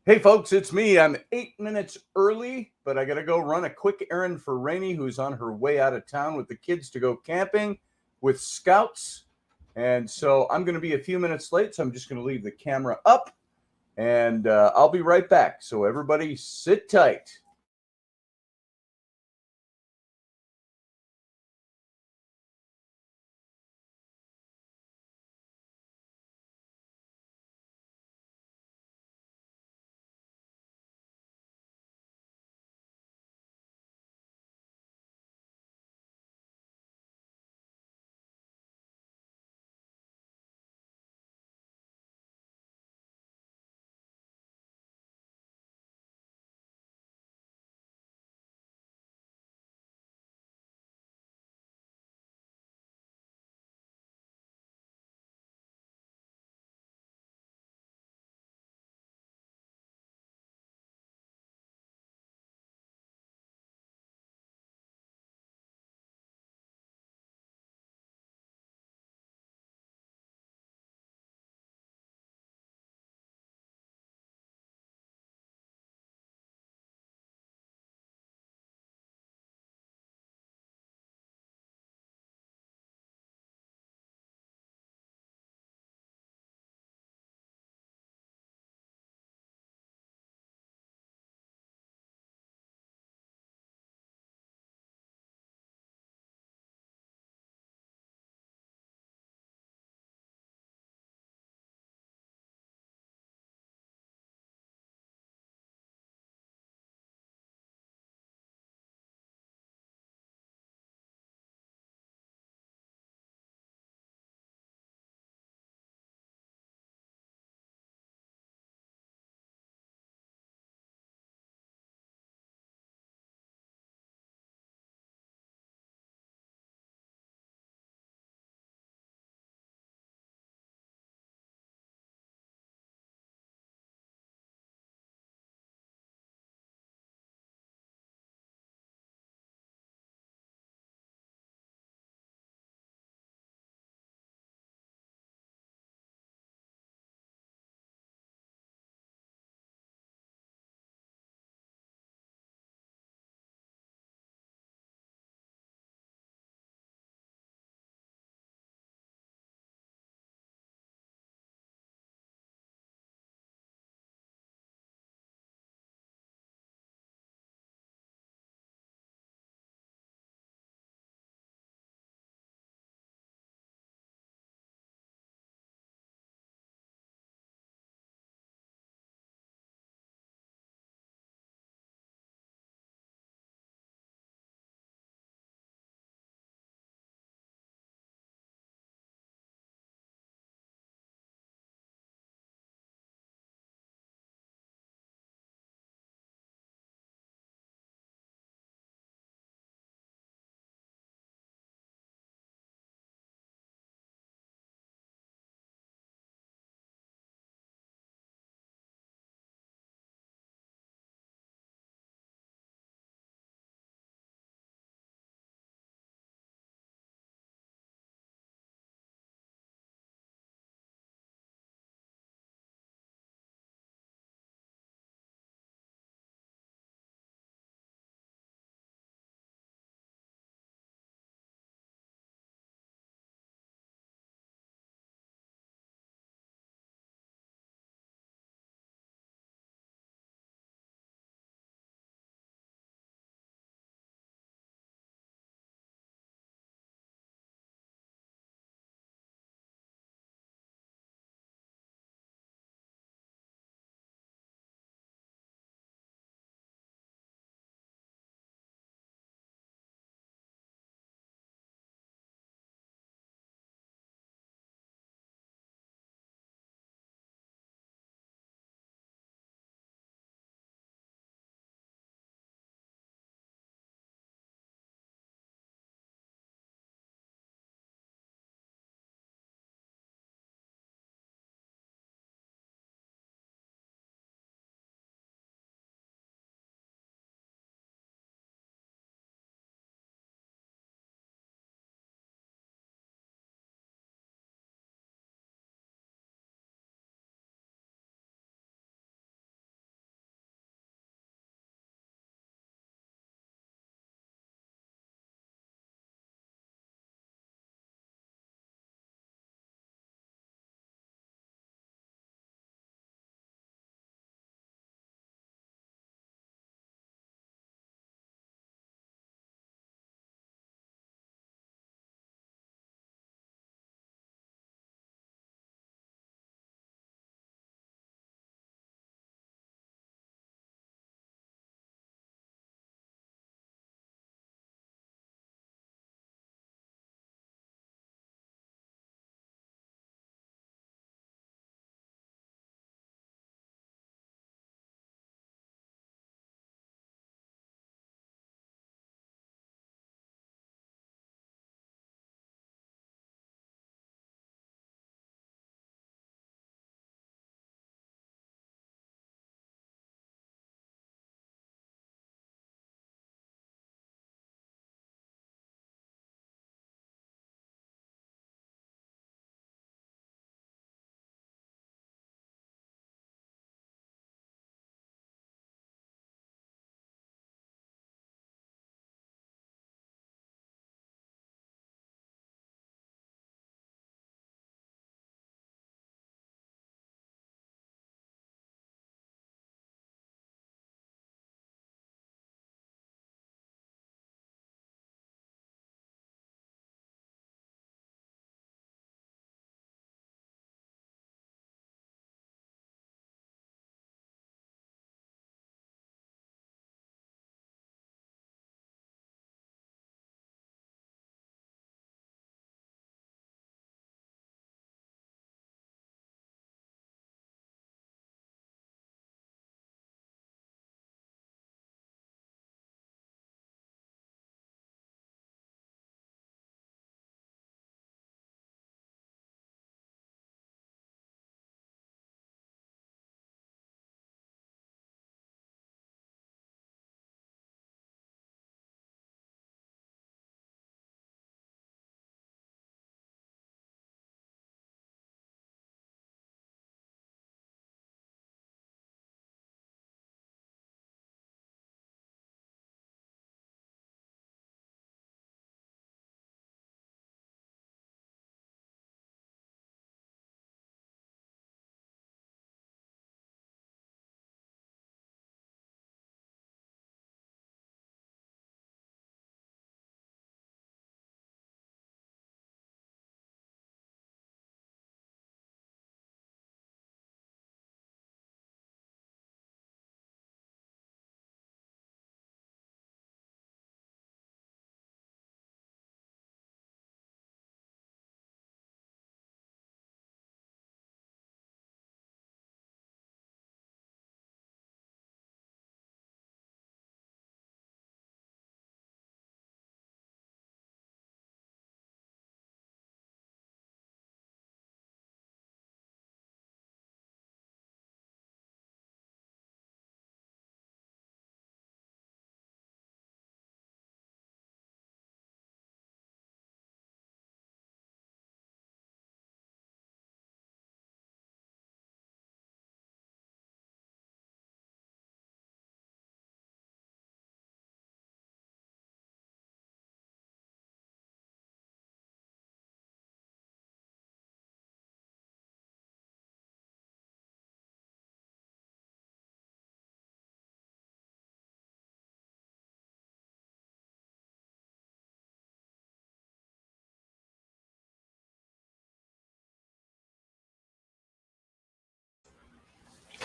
Hey folks, it's me. I'm 8 minutes early, but I got to go run a quick errand for Rainey, who's on her way out of town with the kids to go camping with scouts. And so I'm going to be a few minutes late, so I'm just going to leave the camera up and I'll be right back. So everybody sit tight.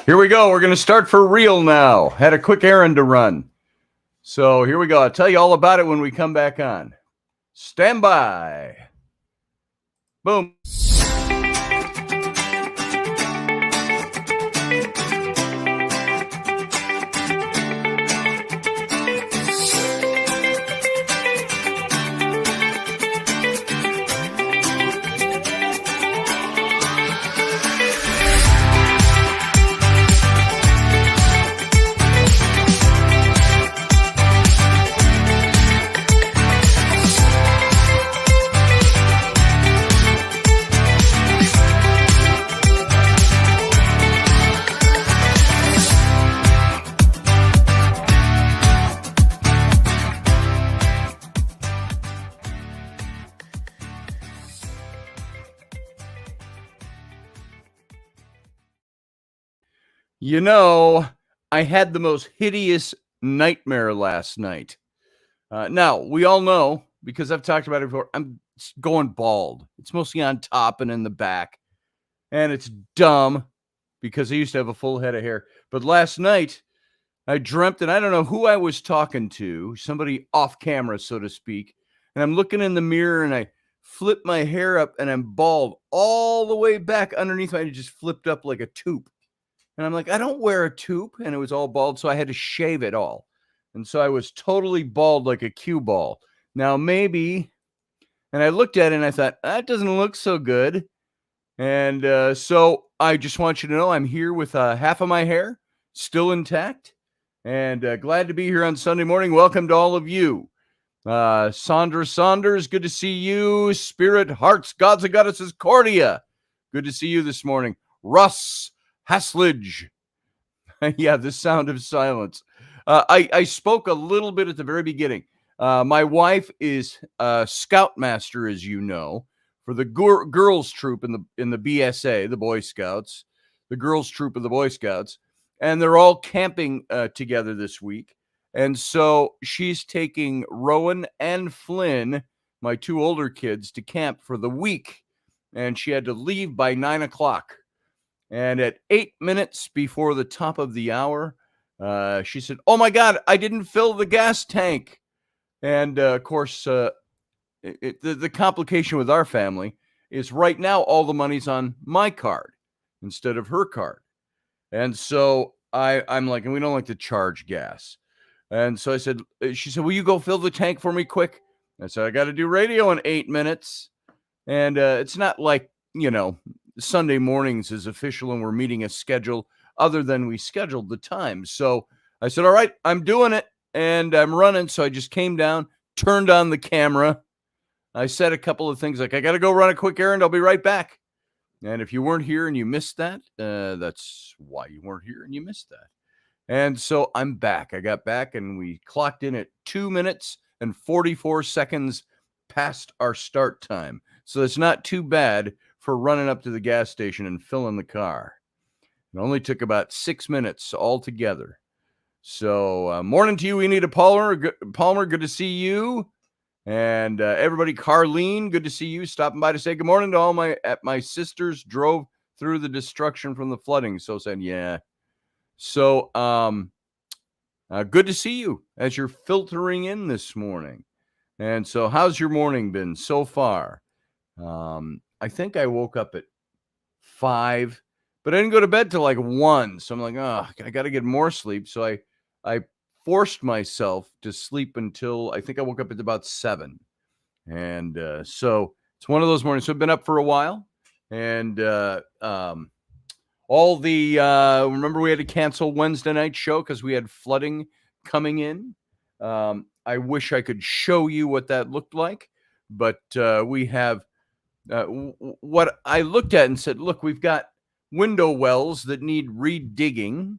Here we go. We're going to start for real now. Had a quick errand to run. So here we go. I'll tell you all about it when we come back on. Stand by. Boom. You know, I had the most hideous nightmare last night. Now, we all know, because I've talked about it before, I'm going bald. It's mostly on top and in the back. And it's dumb because I used to have a full head of hair. But last night, I dreamt, and I don't know who I was talking to, somebody off camera, so to speak. And I'm looking in the mirror, and I flip my hair up, and I'm bald all the way back underneath. I just flipped up like a toque. And I'm like, I don't wear a toque, and it was all bald, so I had to shave it all. And so I was totally bald like a cue ball. Now, maybe, and I looked at it, and I thought, that doesn't look so good. And so I just want you to know I'm here with half of my hair still intact, and glad to be here on Sunday morning. Welcome to all of you. Sandra Saunders, good to see you. Spirit, Hearts, Gods and Goddesses, Cordia, good to see you this morning. Russ Haslidge. Yeah, the sound of silence. I spoke a little bit at the very beginning. My wife is a scoutmaster, as you know, for the girls troop in the BSA, the Boy Scouts, the girls troop of the Boy Scouts, and they're all camping together this week. And so she's taking Rowan and Flynn, my two older kids, to camp for the week, and she had to leave by 9:00. And at 8 minutes before the top of the hour, she said, "Oh my God, I didn't fill the gas tank." And of course, the complication with our family is right now all the money's on my card instead of her card. And so I'm like, and we don't like to charge gas. And so she said, "Will you go fill the tank for me quick?" I said, "I got to do radio in 8 minutes." And it's not like, Sunday mornings is official and we're meeting a schedule other than we scheduled the time. So I said, "All right, I'm doing it and I'm running." So I just came down, turned on the camera. I said a couple of things like, "I got to go run a quick errand. I'll be right back." And if you weren't here and you missed that, that's why you weren't here and you missed that. And so I'm back. I got back and we clocked in at 2 minutes and 44 seconds past our start time. So it's not too bad for running up to the gas station and filling the car. It only took about 6 minutes altogether. So morning to you, Anita Palmer. Palmer, good to see you. And everybody, Carlene, good to see you. Stopping by to say good morning to all my sisters. Drove through the destruction from the flooding. So saying, yeah. So good to see you as you're filtering in this morning. And so how's your morning been so far? I think I woke up at 5, but I didn't go to bed till like 1. So I'm like, oh, I got to get more sleep. So I forced myself to sleep until I think I woke up at about 7. And so it's one of those mornings. So I've been up for a while. And all the, remember we had to cancel Wednesday night show because we had flooding coming in. I wish I could show you what that looked like, but we have what I looked at and said, look, we've got window wells that need redigging,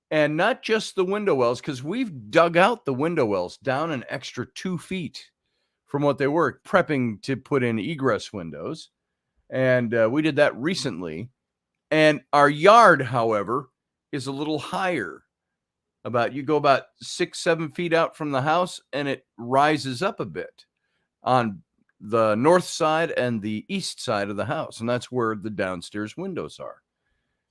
and not just the window wells, because we've dug out the window wells down an extra 2 feet from what they were, prepping to put in egress windows. And we did that recently. And our yard, however, is a little higher. You go about 6-7 feet out from the house, and it rises up a bit on the north side and the east side of the house. And that's where the downstairs windows are.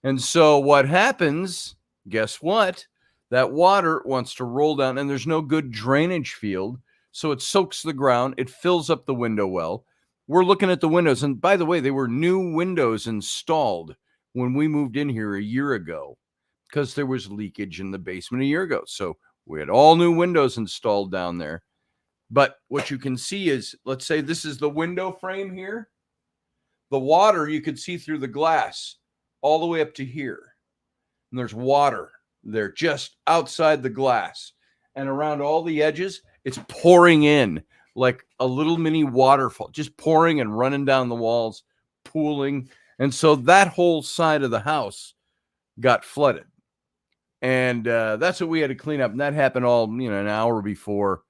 And so what happens, guess what? That water wants to roll down, and there's no good drainage field. So it soaks the ground. It fills up the window well. We're looking at the windows. And by the way, they were new windows installed when we moved in here a year ago because there was leakage in the basement a year ago. So we had all new windows installed down there. But what you can see is, let's say this is the window frame here. The water you could see through the glass all the way up to here. And there's water there just outside the glass. And around all the edges, it's pouring in like a little mini waterfall, just pouring and running down the walls, pooling. And so that whole side of the house got flooded. And that's what we had to clean up. And that happened all, an hour before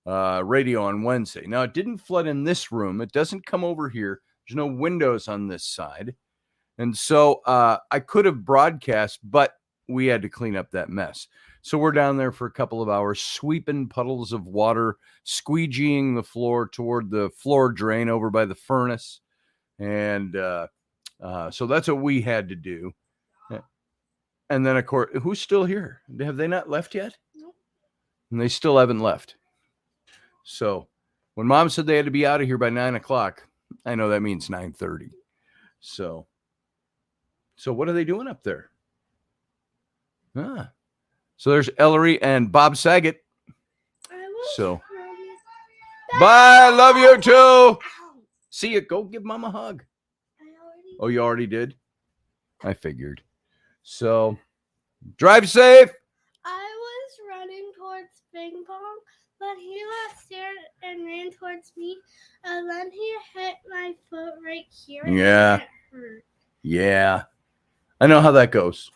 radio on Wednesday. Now, it didn't flood in this room. It doesn't come over here. There's no windows on this side. And so I could have broadcast, but we had to clean up that mess. So we're down there for a couple of hours, sweeping puddles of water, squeegeeing the floor toward the floor drain over by the furnace. And so that's what we had to do. And then, of course, who's still here? Have they not left yet? Nope. And they still haven't left. So when Mom said they had to be out of here by 9 o'clock, I know that means 9:30. So what are they doing up there? So there's Ellery and Bob Saget. So bye. Love you too. Ow. See you. Go give Mom a hug. Oh, you already did? I figured. So drive safe. I was running towards Ping Pong, but he left there and ran towards me, and then he hit my foot right here. Yeah. And it hurt. Yeah. I know how that goes.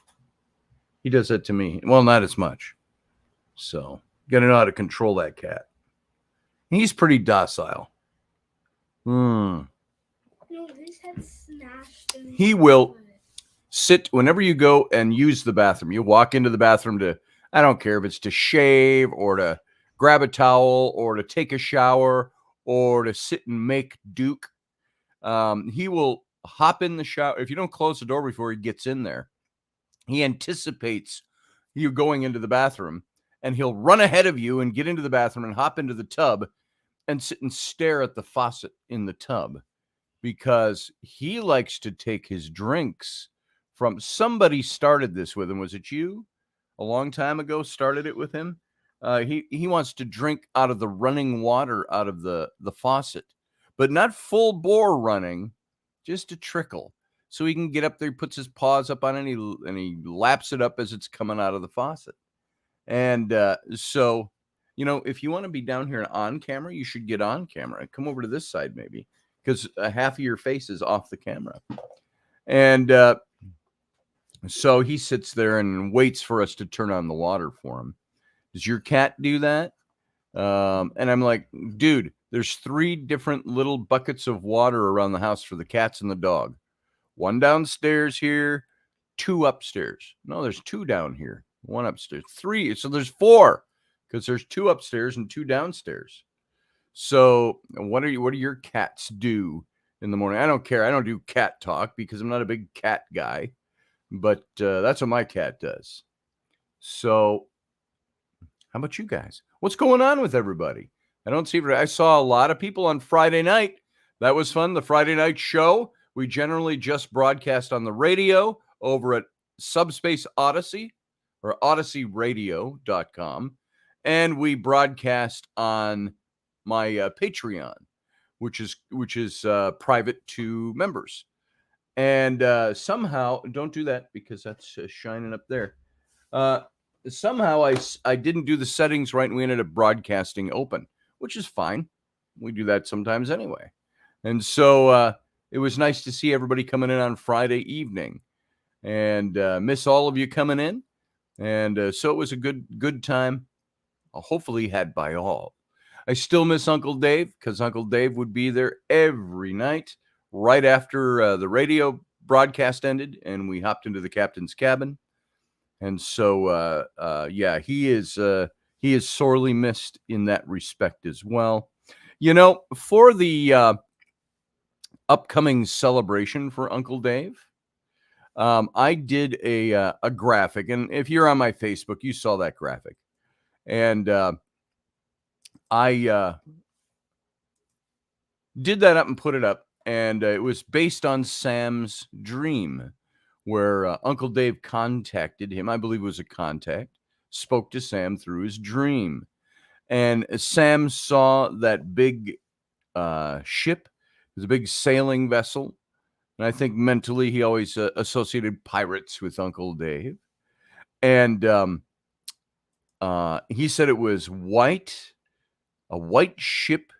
He does that to me. Well, not as much. So you got to know how to control that cat. He's pretty docile. No, his head smashed. He will sit whenever you go and use the bathroom. You walk into the bathroom to, I don't care if it's to shave or to grab a towel or to take a shower or to sit and make Duke. He will hop in the shower. If you don't close the door before he gets in there, he anticipates you going into the bathroom and he'll run ahead of you and get into the bathroom and hop into the tub and sit and stare at the faucet in the tub because he likes to take his drinks from somebody. Started this with him. Was it you? A long time ago started it with him. He wants to drink out of the running water out of the faucet, but not full bore running, just a trickle. So he can get up there, puts his paws up on it, and he laps it up as it's coming out of the faucet. And so, if you want to be down here on camera, you should get on camera. Come over to this side maybe, because half of your face is off the camera. And so he sits there and waits for us to turn on the water for him. Does your cat do that? And I'm like, dude, there's 3 different little buckets of water around the house for the cats and the dog. 1 downstairs here, 2 upstairs. No, there's 2 down here, 1 upstairs, 3. So there's 4 because there's 2 upstairs and 2 downstairs. So what do your cats do in the morning? I don't care. I don't do cat talk because I'm not a big cat guy, but that's what my cat does. So how about you guys? What's going on with everybody? I saw a lot of people on Friday night. That was fun. The Friday night show. We generally just broadcast on the radio over at Subspace Odyssey or odysseyradio.com. And we broadcast on my Patreon, which is private to members. And somehow, don't do that because that's shining up there. Somehow I didn't do the settings right, and we ended up broadcasting open, which is fine. We do that sometimes anyway. And so it was nice to see everybody coming in on Friday evening, and miss all of you coming in. And so it was a good time, hopefully had by all. I still miss Uncle Dave because Uncle Dave would be there every night right after the radio broadcast ended, and we hopped into the captain's cabin. And so, he is sorely missed in that respect as well. For the upcoming celebration for Uncle Dave, I did a graphic, and if you're on my Facebook, you saw that graphic. And I did that up and put it up, and it was based on Sam's dream, where Uncle Dave contacted him. I believe it was a contact, spoke to Sam through his dream. And Sam saw that big ship. It was a big sailing vessel. And I think mentally he always associated pirates with Uncle Dave. And he said it was white, a white ship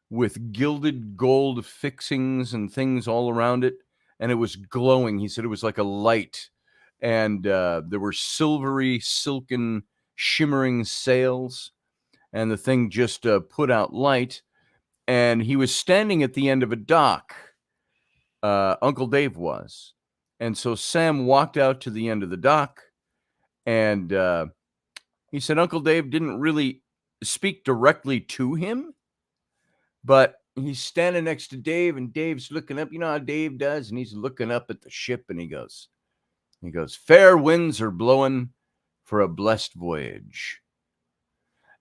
with gilded gold fixings and things all around it. And it was glowing. He said it was like a light. And there were silvery, silken, shimmering sails. And the thing just put out light. And he was standing at the end of a dock. Uncle Dave was. And so Sam walked out to the end of the dock. And he said Uncle Dave didn't really speak directly to him, but he's standing next to Dave, and Dave's looking up. You know how Dave does? And he's looking up at the ship, and he goes, fair winds are blowing for a blessed voyage.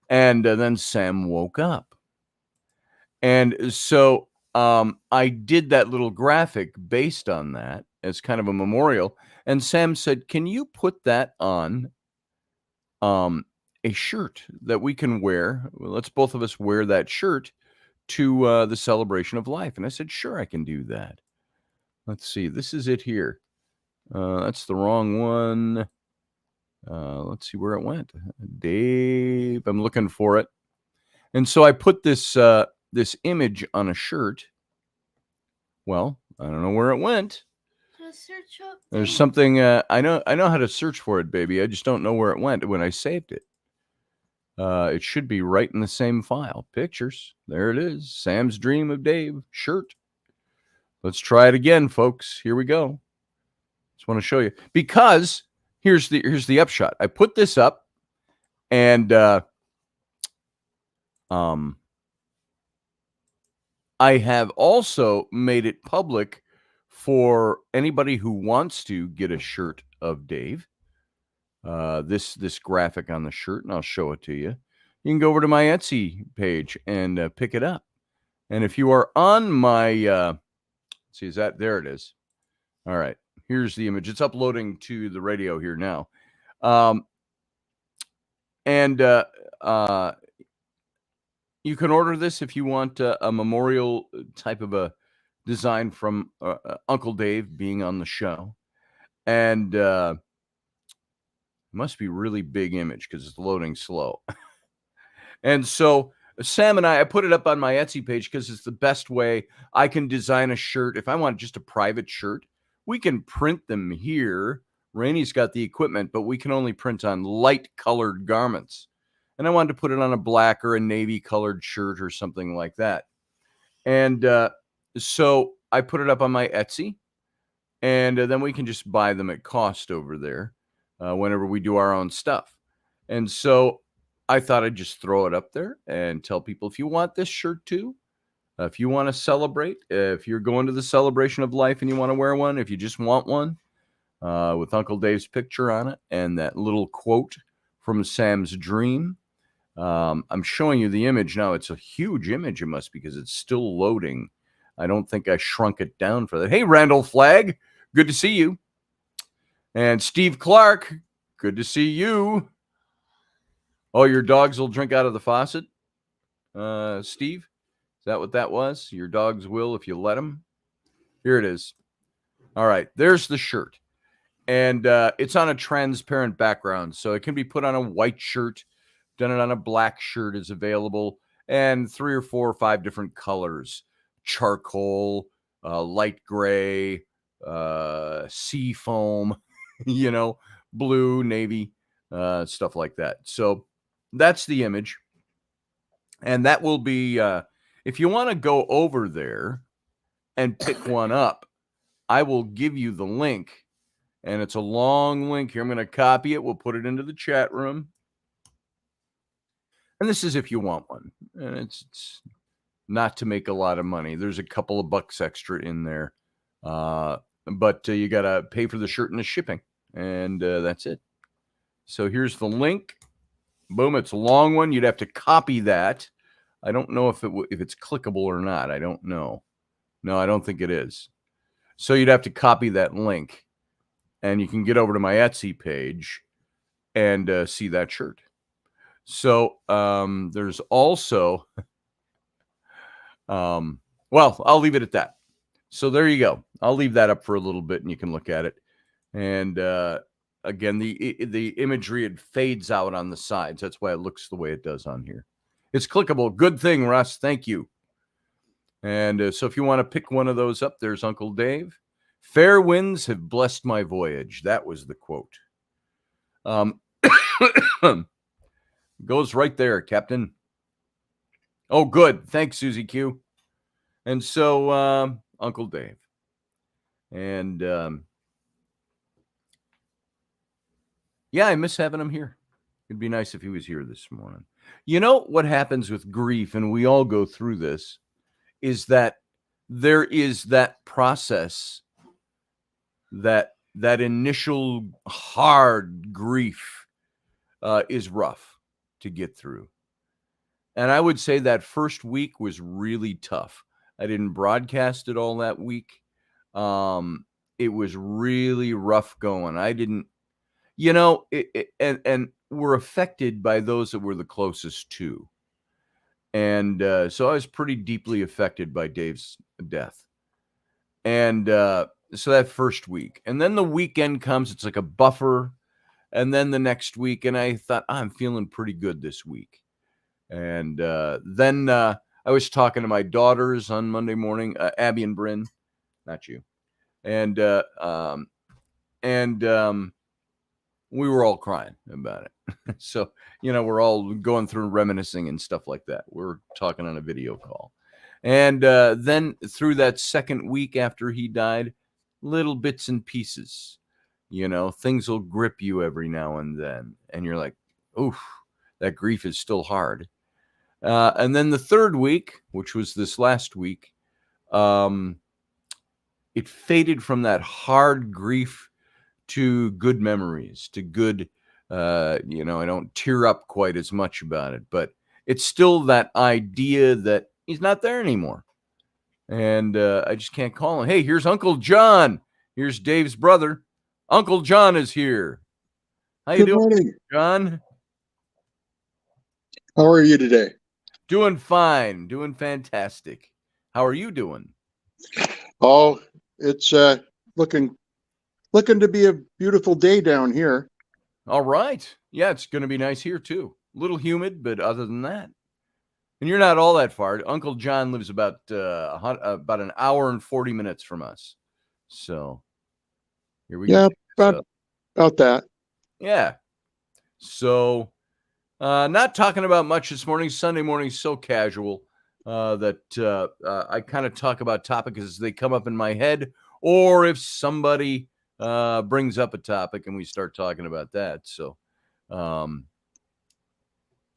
And then Sam woke up. And so I did that little graphic based on that as kind of a memorial. And Sam said, can you put that on a shirt that we can wear? Well, let's both of us wear that shirt to the celebration of life. And I said, sure, I can do that. Let's see. This is it here. That's the wrong one. Let's see where it went. Dave, I'm looking for it. And so I put this this image on a shirt. Well, I don't know where it went. Search up There's something I know how to search for it, baby. I just don't know where it went when I saved it. It should be right in the same file. Pictures. There it is. Sam's Dream of Dave shirt. Let's try it again, folks. Here we go. Just want to show you, because here's the upshot. I put this up, and I have also made it public for anybody who wants to get a shirt of Dave. This graphic on the shirt, and I'll show it to you. You can go over to my Etsy page and pick it up. And if you are on my, see, is that, there it is. All right, here's the image. It's uploading to the radio here now. You can order this if you want a memorial type of a design from Uncle Dave being on the show. And must be really big image because it's loading slow. And so Sam and I put it up on my Etsy page because it's the best way I can design a shirt. If I want just a private shirt, we can print them here. Rainey's got the equipment, but we can only print on light colored garments. And I wanted to put it on a black or a navy colored shirt or something like that. And so I put it up on my Etsy, and then we can just buy them at cost over there whenever we do our own stuff. And so I thought I'd just throw it up there and tell people, if you want this shirt too, if you want to celebrate, if you're going to the celebration of life and you want to wear one, if you just want one with Uncle Dave's picture on it and that little quote from Sam's dream. I'm showing you the image now. It's a huge image, it must be, because it's still loading. I don't think I shrunk it down for that. Hey, Randall Flagg, good to see you. And Steve Clark, good to see you. Oh, your dogs will drink out of the faucet, Steve? Is that what that was? Your dogs will if you let them? Here it is. All right, there's the shirt. And it's on a transparent background, so it can be put on a white shirt. Done it on a black shirt is available, and 3 or 4 or 5 different colors: charcoal, light gray, sea foam, blue, navy, stuff like that. So that's the image, and that will be if you want to go over there and pick one up, I will give you the link, and it's a long link here. I'm going to copy it. We'll put it into the chat room. And this is if you want one. And it's not to make a lot of money. There's a couple of bucks extra in there. but you got to pay for the shirt and the shipping, and that's it. So here's the link. Boom, it's a long one. You'd have to copy that. I don't know if it's clickable or not. I don't know. No, I don't think it is. So you'd have to copy that link, and you can get over to my Etsy page and see that shirt. So there's also, well, I'll leave it at that. So there you go. I'll leave that up for a little bit, and you can look at it. And again, the imagery, it fades out on the sides. That's why it looks the way it does on here. It's clickable. Good thing, Russ. Thank you. And so if you want to pick one of those up, there's Uncle Dave. Fair winds have blessed my voyage. That was the quote. Goes right there, Captain. Oh, good. Thanks, Susie Q. And so, Uncle Dave. And yeah, I miss having him here. It'd be nice if he was here this morning. You know what happens with grief, and we all go through this, is that there is that process, that initial hard grief is rough to get through. And I would say that first week was really tough. I didn't broadcast it all that week. It was really rough going. I didn't, and we're affected by those that we're the closest to. And so I was pretty deeply affected by Dave's death. And so that first week. And then the weekend comes, it's like a buffer. And then the next week, and I thought, I'm feeling pretty good this week. And then I was talking to my daughters on Monday morning, Abby and Bryn, not you. And we were all crying about it. So, we're all going through reminiscing and stuff like that. We're talking on a video call. And then through that second week after he died, little bits and pieces, things will grip you every now and then. And you're like, oof, that grief is still hard. And then the third week, which was this last week, it faded from that hard grief to good memories, to good, I don't tear up quite as much about it, but it's still that idea that he's not there anymore. And I just can't call him. Hey, here's Uncle John. Here's Dave's brother. Uncle John is here. How you doing, morning, John? How are you today? Doing fine. Doing fantastic. How are you doing? Oh, it's looking to be a beautiful day down here. All right. Yeah, it's going to be nice here too. A little humid, but other than that. And you're not all that far. Uncle John lives about an hour and 40 minutes from us. So here we go. Yeah, about that. Yeah. So not talking about much this morning. Sunday morning is so casual that I kind of talk about topics as they come up in my head, or if somebody brings up a topic and we start talking about that. So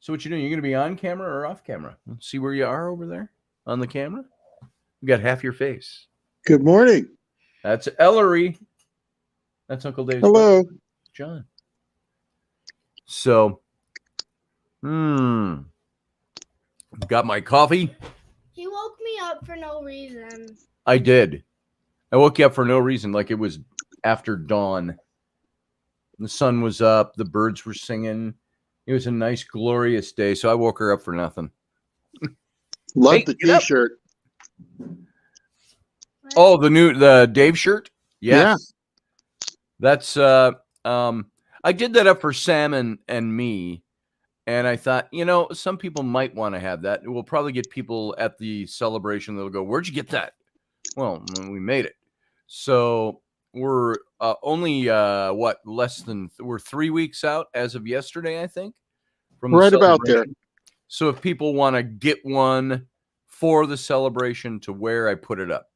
so what you doing? You're going to be on camera or off camera? Let's see where you are over there on the camera. You got half your face. Good morning. That's Ellery. That's Uncle Dave's Hello, brother, John. So, got my coffee. He woke me up for no reason. I did. I woke you up for no reason, like it was after dawn. The sun was up. The birds were singing. It was a nice, glorious day. So I woke her up for nothing. Love Hey, the get up. T-shirt. Oh, the Dave shirt? Yes. Yeah. That's I did that up for Sam and me. And I thought, some people might want to have that. We'll probably get people at the celebration that'll go, "Where'd you get that?" Well, we made it. So we're only we're 3 weeks out as of yesterday, I think. From the Right about there. celebration. So if people want to get one for the celebration to wear, I put it up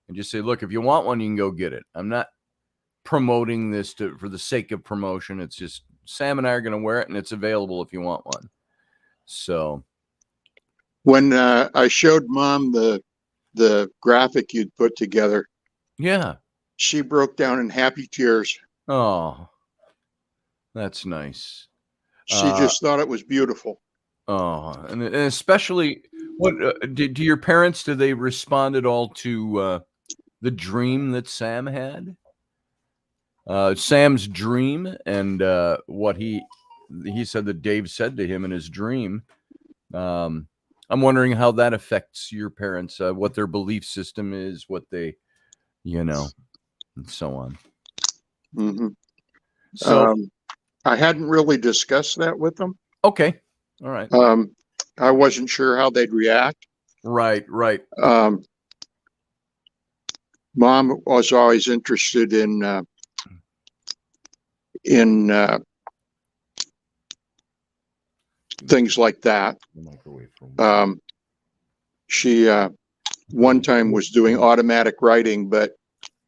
and just say, look, if you want one, you can go get it. I'm not promoting this for the sake of promotion. It's just Sam and I are going to wear it, and it's available if you want one. So When I showed Mom the graphic you'd put together, yeah, she broke down in happy tears. Oh, that's nice. She just thought it was beautiful. Oh, and especially what do your parents, did they respond at all to the dream that Sam had? Sam's dream, and what he said that Dave said to him in his dream. I'm wondering how that affects your parents, what their belief system is, what they, and so on. Mm-hmm. So I hadn't really discussed that with them. okay, all right. I wasn't sure how they'd react. Right. Mom was always interested in things like that. She one time was doing automatic writing, but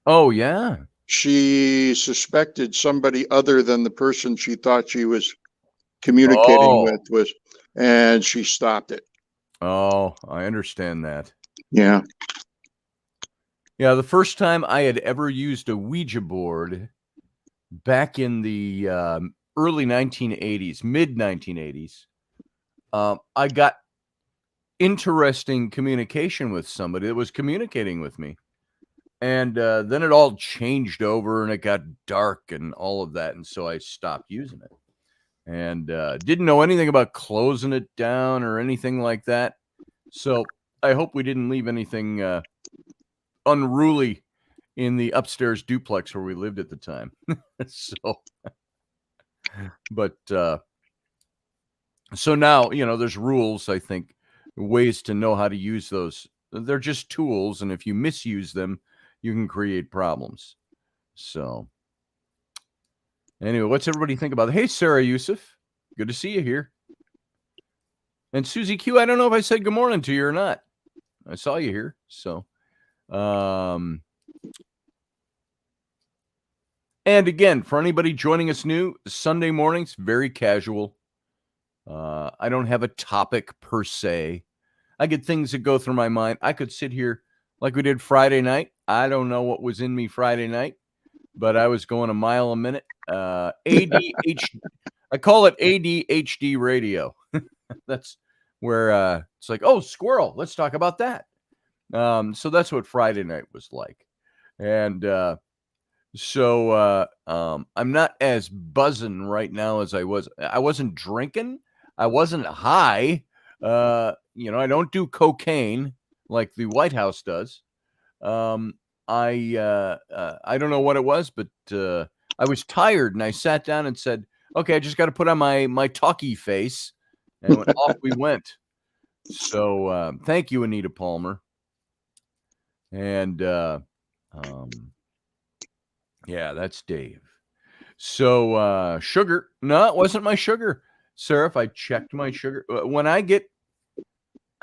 oh yeah, she suspected somebody other than the person she thought she was communicating with was, and she stopped it. Oh, I understand that. Yeah. Yeah, the first time I had ever used a Ouija board back in the early 1980s, mid 1980s, I got interesting communication with somebody that was communicating with me. And then it all changed over and it got dark and all of that. And so I stopped using it and didn't know anything about closing it down or anything like that. So I hope we didn't leave anything unruly in the upstairs duplex where we lived at the time. So now, there's rules, I think, ways to know how to use those. They're just tools. And if you misuse them, you can create problems. So anyway, what's everybody think about it? Hey, Sarah Yusuf, good to see you here. And Susie Q, I don't know if I said good morning to you or not. I saw you here. So, and again, for anybody joining us new, Sunday mornings, very casual. I don't have a topic per se. I get things that go through my mind. I could sit here like we did Friday night. I don't know what was in me Friday night, but I was going a mile a minute. ADHD. I call it ADHD radio. That's where it's like, oh, squirrel. Let's talk about that. So that's what Friday night was like. And so I'm not as buzzing right now as I was. I wasn't drinking. I wasn't high. I don't do cocaine like the White House does. I don't know what it was, but I was tired and I sat down and said, okay, I just got to put on my talkie face, and off we went. So thank you, Anita Palmer. And yeah, that's Dave. So sugar. No, it wasn't my sugar. Sarah, if I checked my sugar, I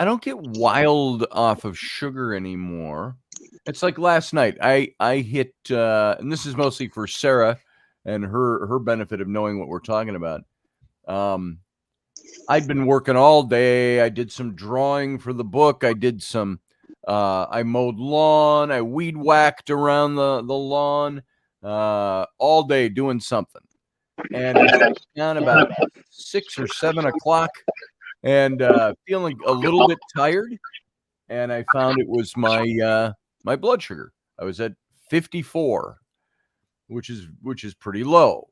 don't get wild off of sugar anymore. It's like last night. I hit, and this is mostly for Sarah and her benefit of knowing what we're talking about. I'd been working all day. I did some drawing for the book. I did some. I mowed lawn. I weed whacked around the lawn all day doing something. And I sat down about 6 or 7 o'clock and feeling a little bit tired. And I found it was my blood sugar. I was at 54, which is pretty low.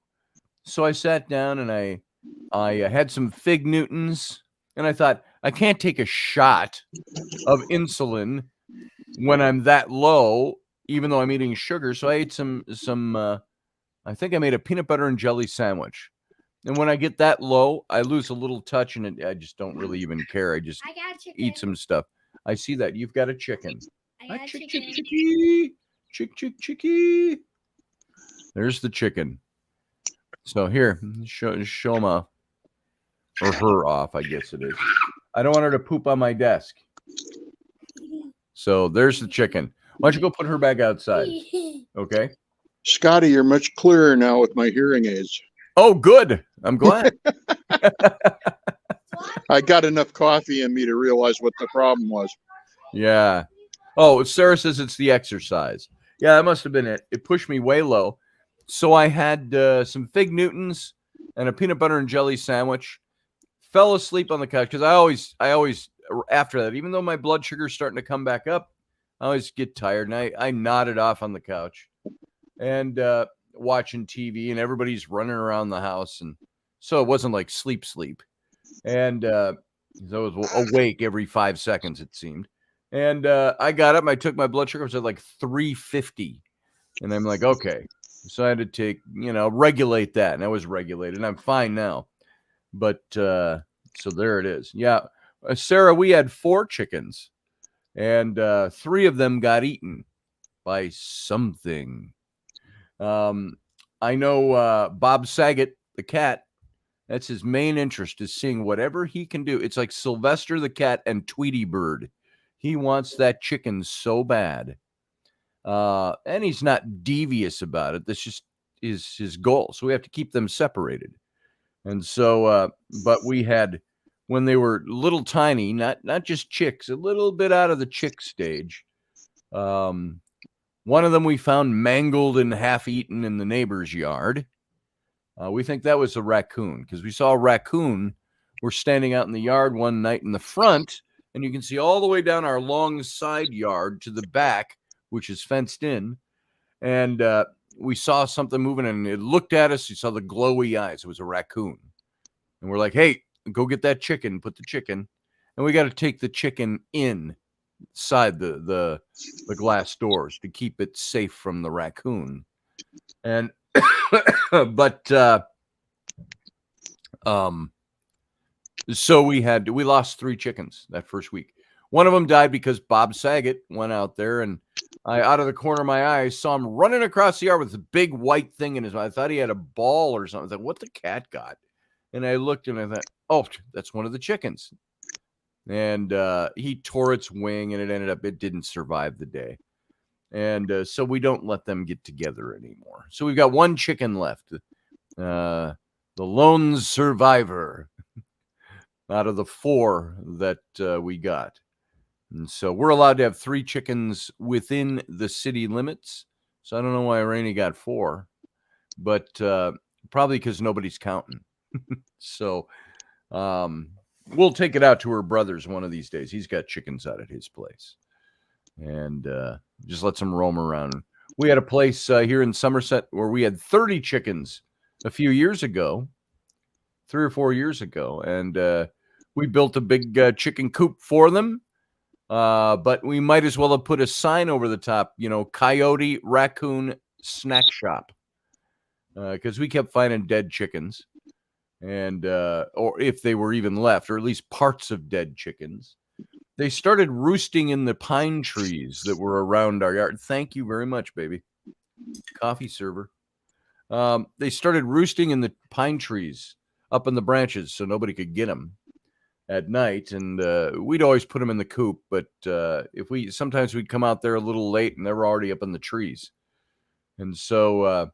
So I sat down and I had some Fig Newtons, and I thought, I can't take a shot of insulin when I'm that low, even though I'm eating sugar. So I ate some I think I made a peanut butter and jelly sandwich. And when I get that low, I lose a little touch, and I just don't really even care. I just eat some stuff. I see that. You've got a chicken. I got Chick, chicken. chickie. There's the chicken. So here, show him off. Or her off, I guess it is. I don't want her to poop on my desk. So there's the chicken. Why don't you go put her back outside? Okay. Scotty, you're much clearer now with my hearing aids. Oh, good. I'm glad. I got enough coffee in me to realize what the problem was. Yeah. Oh, Sarah says it's the exercise. Yeah, that must have been it. It pushed me way low. So I had some Fig Newtons and a peanut butter and jelly sandwich. Fell asleep on the couch because I always after that, even though my blood sugar's starting to come back up, I always get tired and I nodded off on the couch and watching TV and everybody's running around the house, and so it wasn't like sleep, and so I was awake every 5 seconds it seemed, and I got up and I took my blood sugar, it was at like 350, and I'm like, okay, so I had to take regulate that, and I was regulated. I'm fine now. But so there it is. Yeah. Sarah, we had 4 chickens and 3 of them got eaten by something. I know Bob Saget, the cat, that's his main interest, is seeing whatever he can do. It's like Sylvester the cat and Tweety Bird. He wants that chicken so bad. And he's not devious about it. This just is his goal. So we have to keep them separated. And so, but we had, when they were little tiny, not just chicks, a little bit out of the chick stage. One of them we found mangled and half eaten in the neighbor's yard. We think that was a raccoon because we saw a raccoon. We're standing out in the yard one night in the front, and you can see all the way down our long side yard to the back, which is fenced in. And we saw something moving and it looked at us. You saw the glowy eyes. It was a raccoon. And we're like, hey, go get that chicken, put the chicken. And we got to take the chicken inside the glass doors to keep it safe from the raccoon. And, but, so we lost 3 chickens that first week. One of them died because Bob Saget went out there, and out of the corner of my eye, saw him running across the yard with a big white thing in his mouth. I thought he had a ball or something. I thought, what the cat got? And I looked and I thought, oh, that's one of the chickens. And he tore its wing, and it didn't survive the day. And so we don't let them get together anymore. So we've got 1 chicken left. The lone survivor out of the 4 that we got. And so we're allowed to have 3 chickens within the city limits. So I don't know why Rainey got 4, but probably because nobody's counting. So we'll take it out to her brother's one of these days. He's got chickens out at his place. And just lets them roam around. We had a place here in Somerset where we had 30 chickens a few years ago, 3 or 4 years ago. And we built a big chicken coop for them. But we might as well have put a sign over the top, Coyote Raccoon Snack Shop. Because we kept finding dead chickens. And, or if they were even left, or at least parts of dead chickens. They started roosting in the pine trees that were around our yard. Thank you very much, baby. Coffee server. They started roosting in the pine trees up in the branches so nobody could get them at night. And we'd always put them in the coop. But sometimes we'd come out there a little late and they were already up in the trees. And so,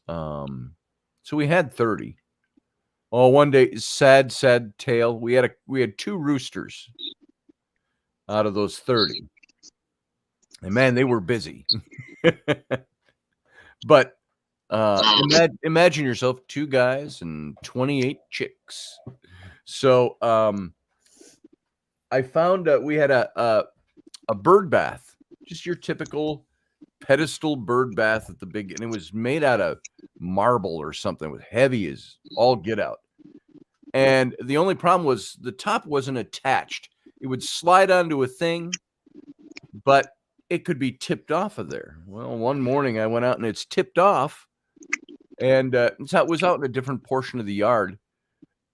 so we had 30. Oh, one day, sad tale. We had 2 roosters out of those 30. And man, they were busy. But imagine yourself 2 guys and 28 chicks. So I found we had a bird bath, just your typical pedestal bird bath at the big, and it was made out of marble or something. It was heavy as all get out. And the only problem was the top wasn't attached. It would slide onto a thing, but it could be tipped off of there. Well, one morning I went out and it's tipped off, and it was out in a different portion of the yard,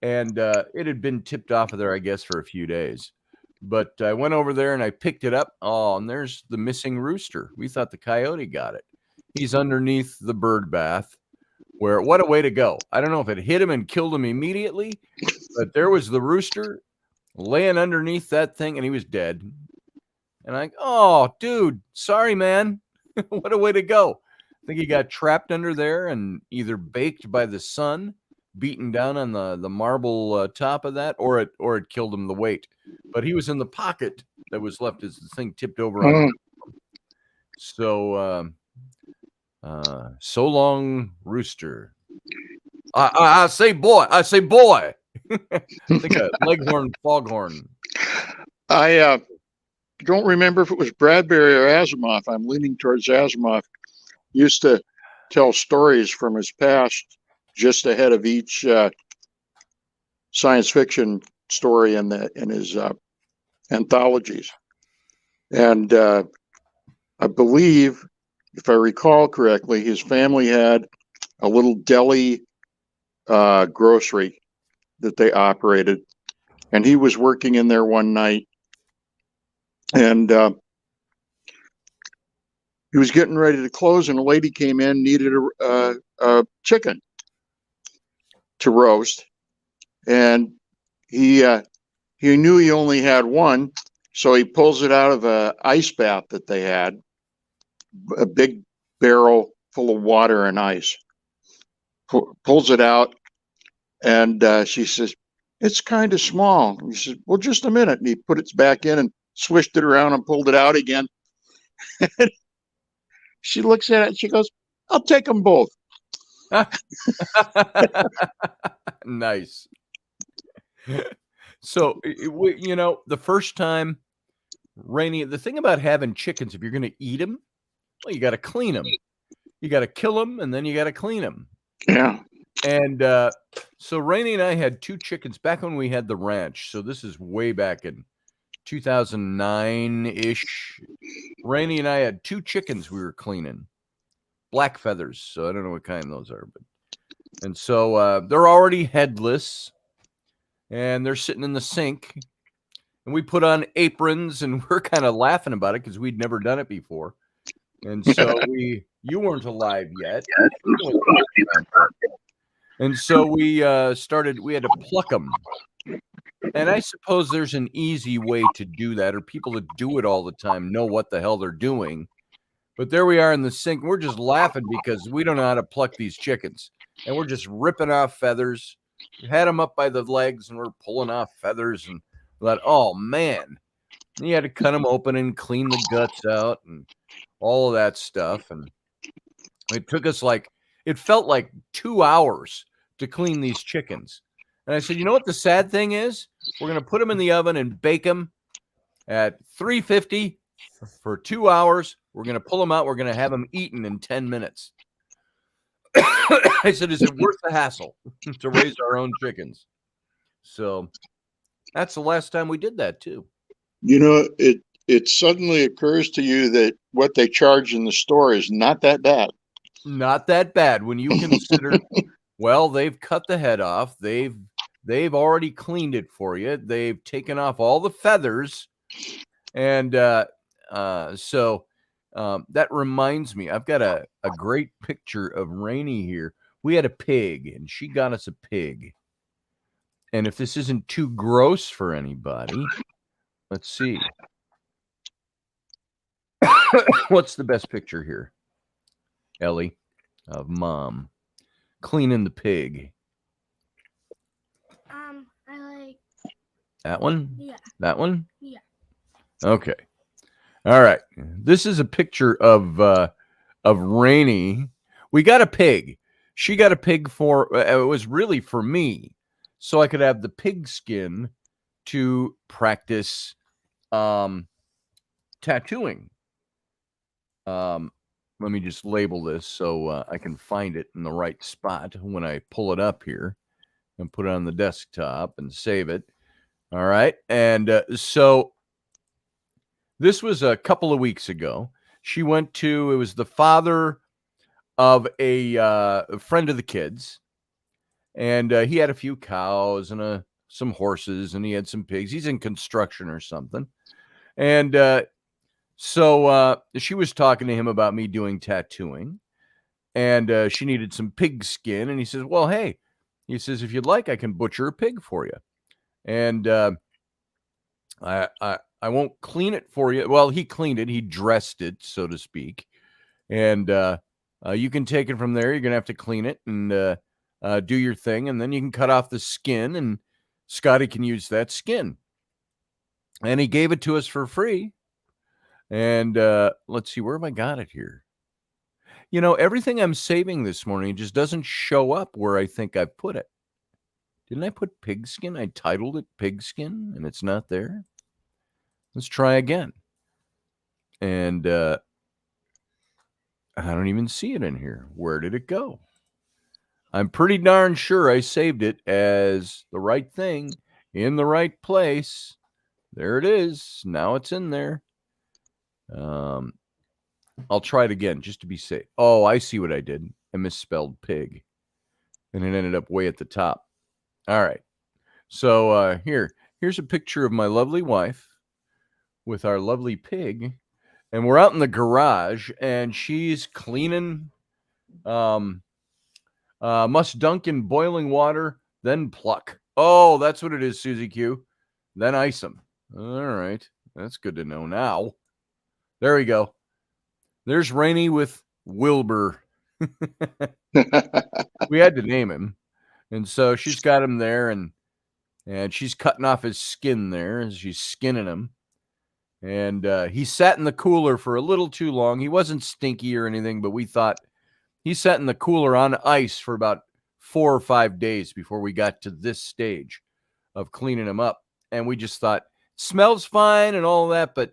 and it had been tipped off of there, I guess, for a few days. But I went over there and I picked it up. Oh, and there's the missing rooster. We thought the coyote got it. He's underneath the bird bath. What a way to go. I don't know if it hit him and killed him immediately, but there was the rooster laying underneath that thing, and he was dead. And oh, dude, sorry, man. What a way to go. I think he got trapped under there and either baked by the sun, beaten down on the marble top of that, or it killed him the weight. But he was in the pocket that was left as the thing tipped over on him. So So long, rooster. I say boy. I say boy. I think a leghorn, foghorn. I don't remember if it was Bradbury or Asimov. I'm leaning towards Asimov. Used to tell stories from his past just ahead of each science fiction story in his anthologies. And I believe, if I recall correctly, his family had a little deli grocery that they operated. And he was working in there one night, and he was getting ready to close, and a lady came in, needed a chicken to roast. And he knew he only had one, so he pulls it out of an ice bath that they had, a big barrel full of water and ice. Pulls it out, and she says, "It's kind of small." And he says, "Well, just a minute." And he put it back in and swished it around and pulled it out again. She looks at it and she goes, "I'll take them both." Nice. So, the first time, Raini, the thing about having chickens, if you're going to eat them, well, you got to clean them. You got to kill them, and then you got to clean them. Yeah. And so Raini and I had 2 chickens back when we had the ranch. So this is way back in 2009-ish. Raini and I had 2 chickens we were cleaning. Black feathers. So I don't know what kind those are. And so they're already headless. And they're sitting in the sink. And we put on aprons, and we're kind of laughing about it because we'd never done it before. And so you weren't alive yet. And so we started, we had to pluck them. And I suppose there's an easy way to do that, or people that do it all the time know what the hell they're doing. But there we are in the sink. We're just laughing because we don't know how to pluck these chickens. And we're just ripping off feathers. We had them up by the legs, and we're pulling off feathers. And thought, oh, man. And you had to cut them open and clean the guts out and all of that stuff. And it took us it felt like 2 hours to clean these chickens. And I said, you know what the sad thing is? We're going to put them in the oven and bake them at 350 for 2 hours. We're going to pull them out. We're going to have them eaten in 10 minutes. I said, is it worth the hassle to raise our own chickens? So that's the last time we did that too. It suddenly occurs to you that what they charge in the store is not that bad. Not that bad when you consider, well, they've cut the head off. They've already cleaned it for you. They've taken off all the feathers. And so that reminds me, I've got a great picture of Raini here. We had a pig, and she got us a pig. And if this isn't too gross for anybody, let's see. What's the best picture here? Ellie, of Mom cleaning the pig. I like that one. Yeah. That one. Yeah. Okay. All right. This is a picture of Raini. We got a pig. She got a pig for it was really for me, so I could have the pig skin to practice tattooing. Let me just label this so I can find it in the right spot when I pull it up here and put it on the desktop and save it. All right. And so this was a couple of weeks ago. She went to, it was the father of a friend of the kids. And he had a few cows and some horses, and he had some pigs. He's in construction or something. And so she was talking to him about me doing tattooing, and she needed some pig skin. And he says, well, hey, he says, if you'd like, I can butcher a pig for you. And I won't clean it for you. Well, he cleaned it. He dressed it, so to speak. And you can take it from there. You're going to have to clean it and do your thing. And then you can cut off the skin, and Scotty can use that skin. And he gave it to us for free. And let's see, where have I got it here? You know, everything I'm saving this morning just doesn't show up where I think I put it. Didn't I put pigskin? I titled it pigskin, and it's not there. Let's try again. And I don't even see it in here. Where did it go? I'm pretty darn sure I saved it as the right thing in the right place. There it is. Now it's in there. I'll try it again just to be safe. Oh, I see what I did. I misspelled pig. And it ended up way at the top. All right. So here's a picture of my lovely wife with our lovely pig. And we're out in the garage, and she's cleaning. Must dunk in boiling water, then pluck. Oh, that's what it is, Susie Q. Then ice them. All right. That's good to know now. There we go. There's Rainy with Wilbur. We had to name him. And so she's got him there, and she's cutting off his skin there as she's skinning him. And he sat in the cooler for a little too long. He wasn't stinky or anything, but we thought he sat in the cooler on ice for about 4 or 5 days before we got to this stage of cleaning him up. And we just thought, smells fine and all that, but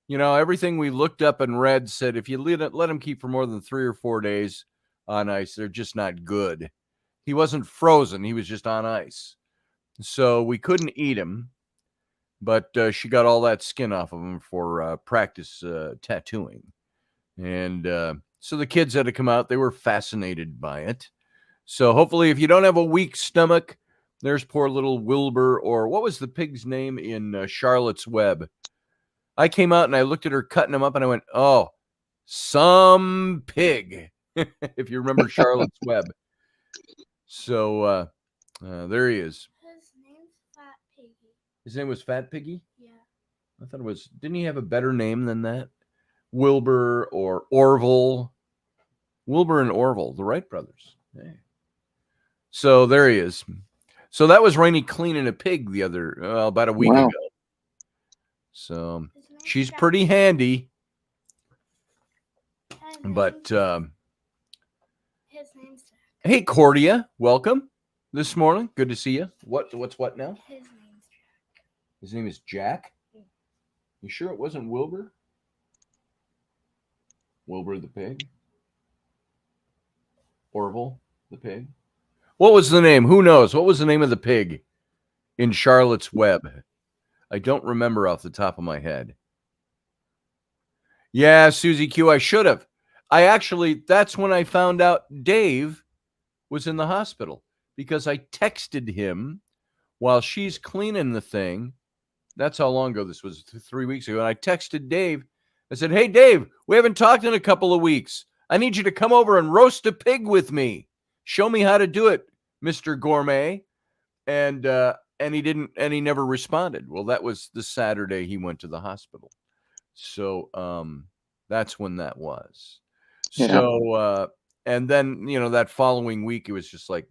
you know, everything we looked up and read said if you let him keep for more than 3 or 4 days on ice, they're just not good. He wasn't frozen. He was just on ice. So we couldn't eat him, but she got all that skin off of him for practice tattooing. And so the kids had to come out. They were fascinated by it. So hopefully if you don't have a weak stomach, there's poor little Wilbur, or what was the pig's name in Charlotte's Web? I came out and I looked at her cutting him up and I went, oh, some pig, if you remember Charlotte's Web. So there he is. His name's Fat Piggy. His name was Fat Piggy? Yeah. I thought it was, didn't he have a better name than that? Wilbur or Orville. Wilbur and Orville, the Wright brothers. Hey. So there he is. So that was Rainy cleaning a pig about a week ago. So she's pretty handy. But his name's Jack. Hey, Cordia, welcome this morning. Good to see you. What's what now? His name's Jack. His name is Jack? You sure it wasn't Wilbur? Wilbur the pig? Orville the pig? What was the name? Who knows? What was the name of the pig in Charlotte's Web? I don't remember off the top of my head. Yeah, Susie Q, I should have. That's when I found out Dave was in the hospital because I texted him while she's cleaning the thing. That's how long ago this was, 3 weeks ago. And I texted Dave. I said, hey, Dave, we haven't talked in a couple of weeks. I need you to come over and roast a pig with me. Show me how to do it, Mr. Gourmet. And he didn't, and he never responded. Well, that was the Saturday he went to the hospital. So that's when that was. Yeah. So, and then, you know, that following week, it was just like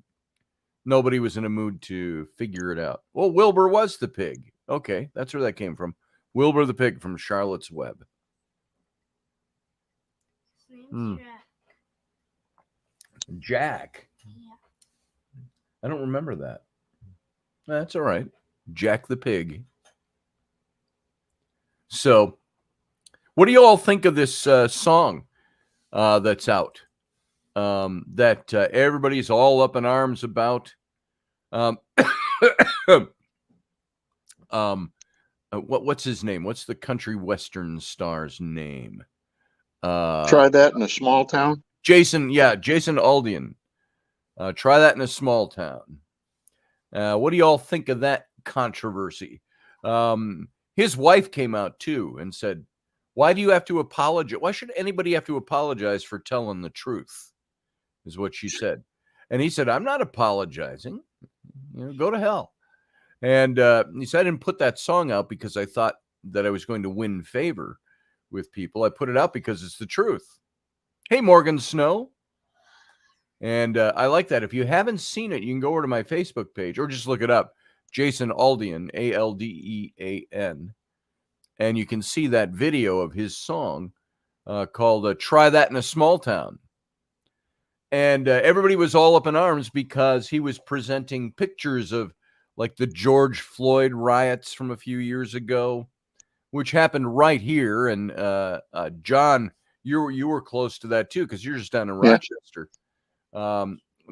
nobody was in a mood to figure it out. Well, Wilbur was the pig. Okay, that's where that came from. Wilbur the pig from Charlotte's Web. His name's Jack. Jack? Yeah. I don't remember that. That's all right. Jack the pig. So, what do you all think of this song that's out? That everybody's all up in arms about. What's his name? What's the country western star's name? Try that in a small town. Jason Aldean. Try that in a small town. What do you all think of that controversy? His wife came out too and said, why do you have to apologize? Why should anybody have to apologize for telling the truth? Is what she said. And he said, I'm not apologizing. You know, go to hell. And he said, I didn't put that song out because I thought that I was going to win favor with people. I put it out because it's the truth. Hey, Morgan Snow. And I like that. If you haven't seen it, you can go over to my Facebook page or just look it up. Jason Aldean, Aldean. And you can see that video of his song called Try That in a Small Town. And everybody was all up in arms because he was presenting pictures of like the George Floyd riots from a few years ago, which happened right here. And John, you were close to that too, because you're just down in Yeah. Rochester.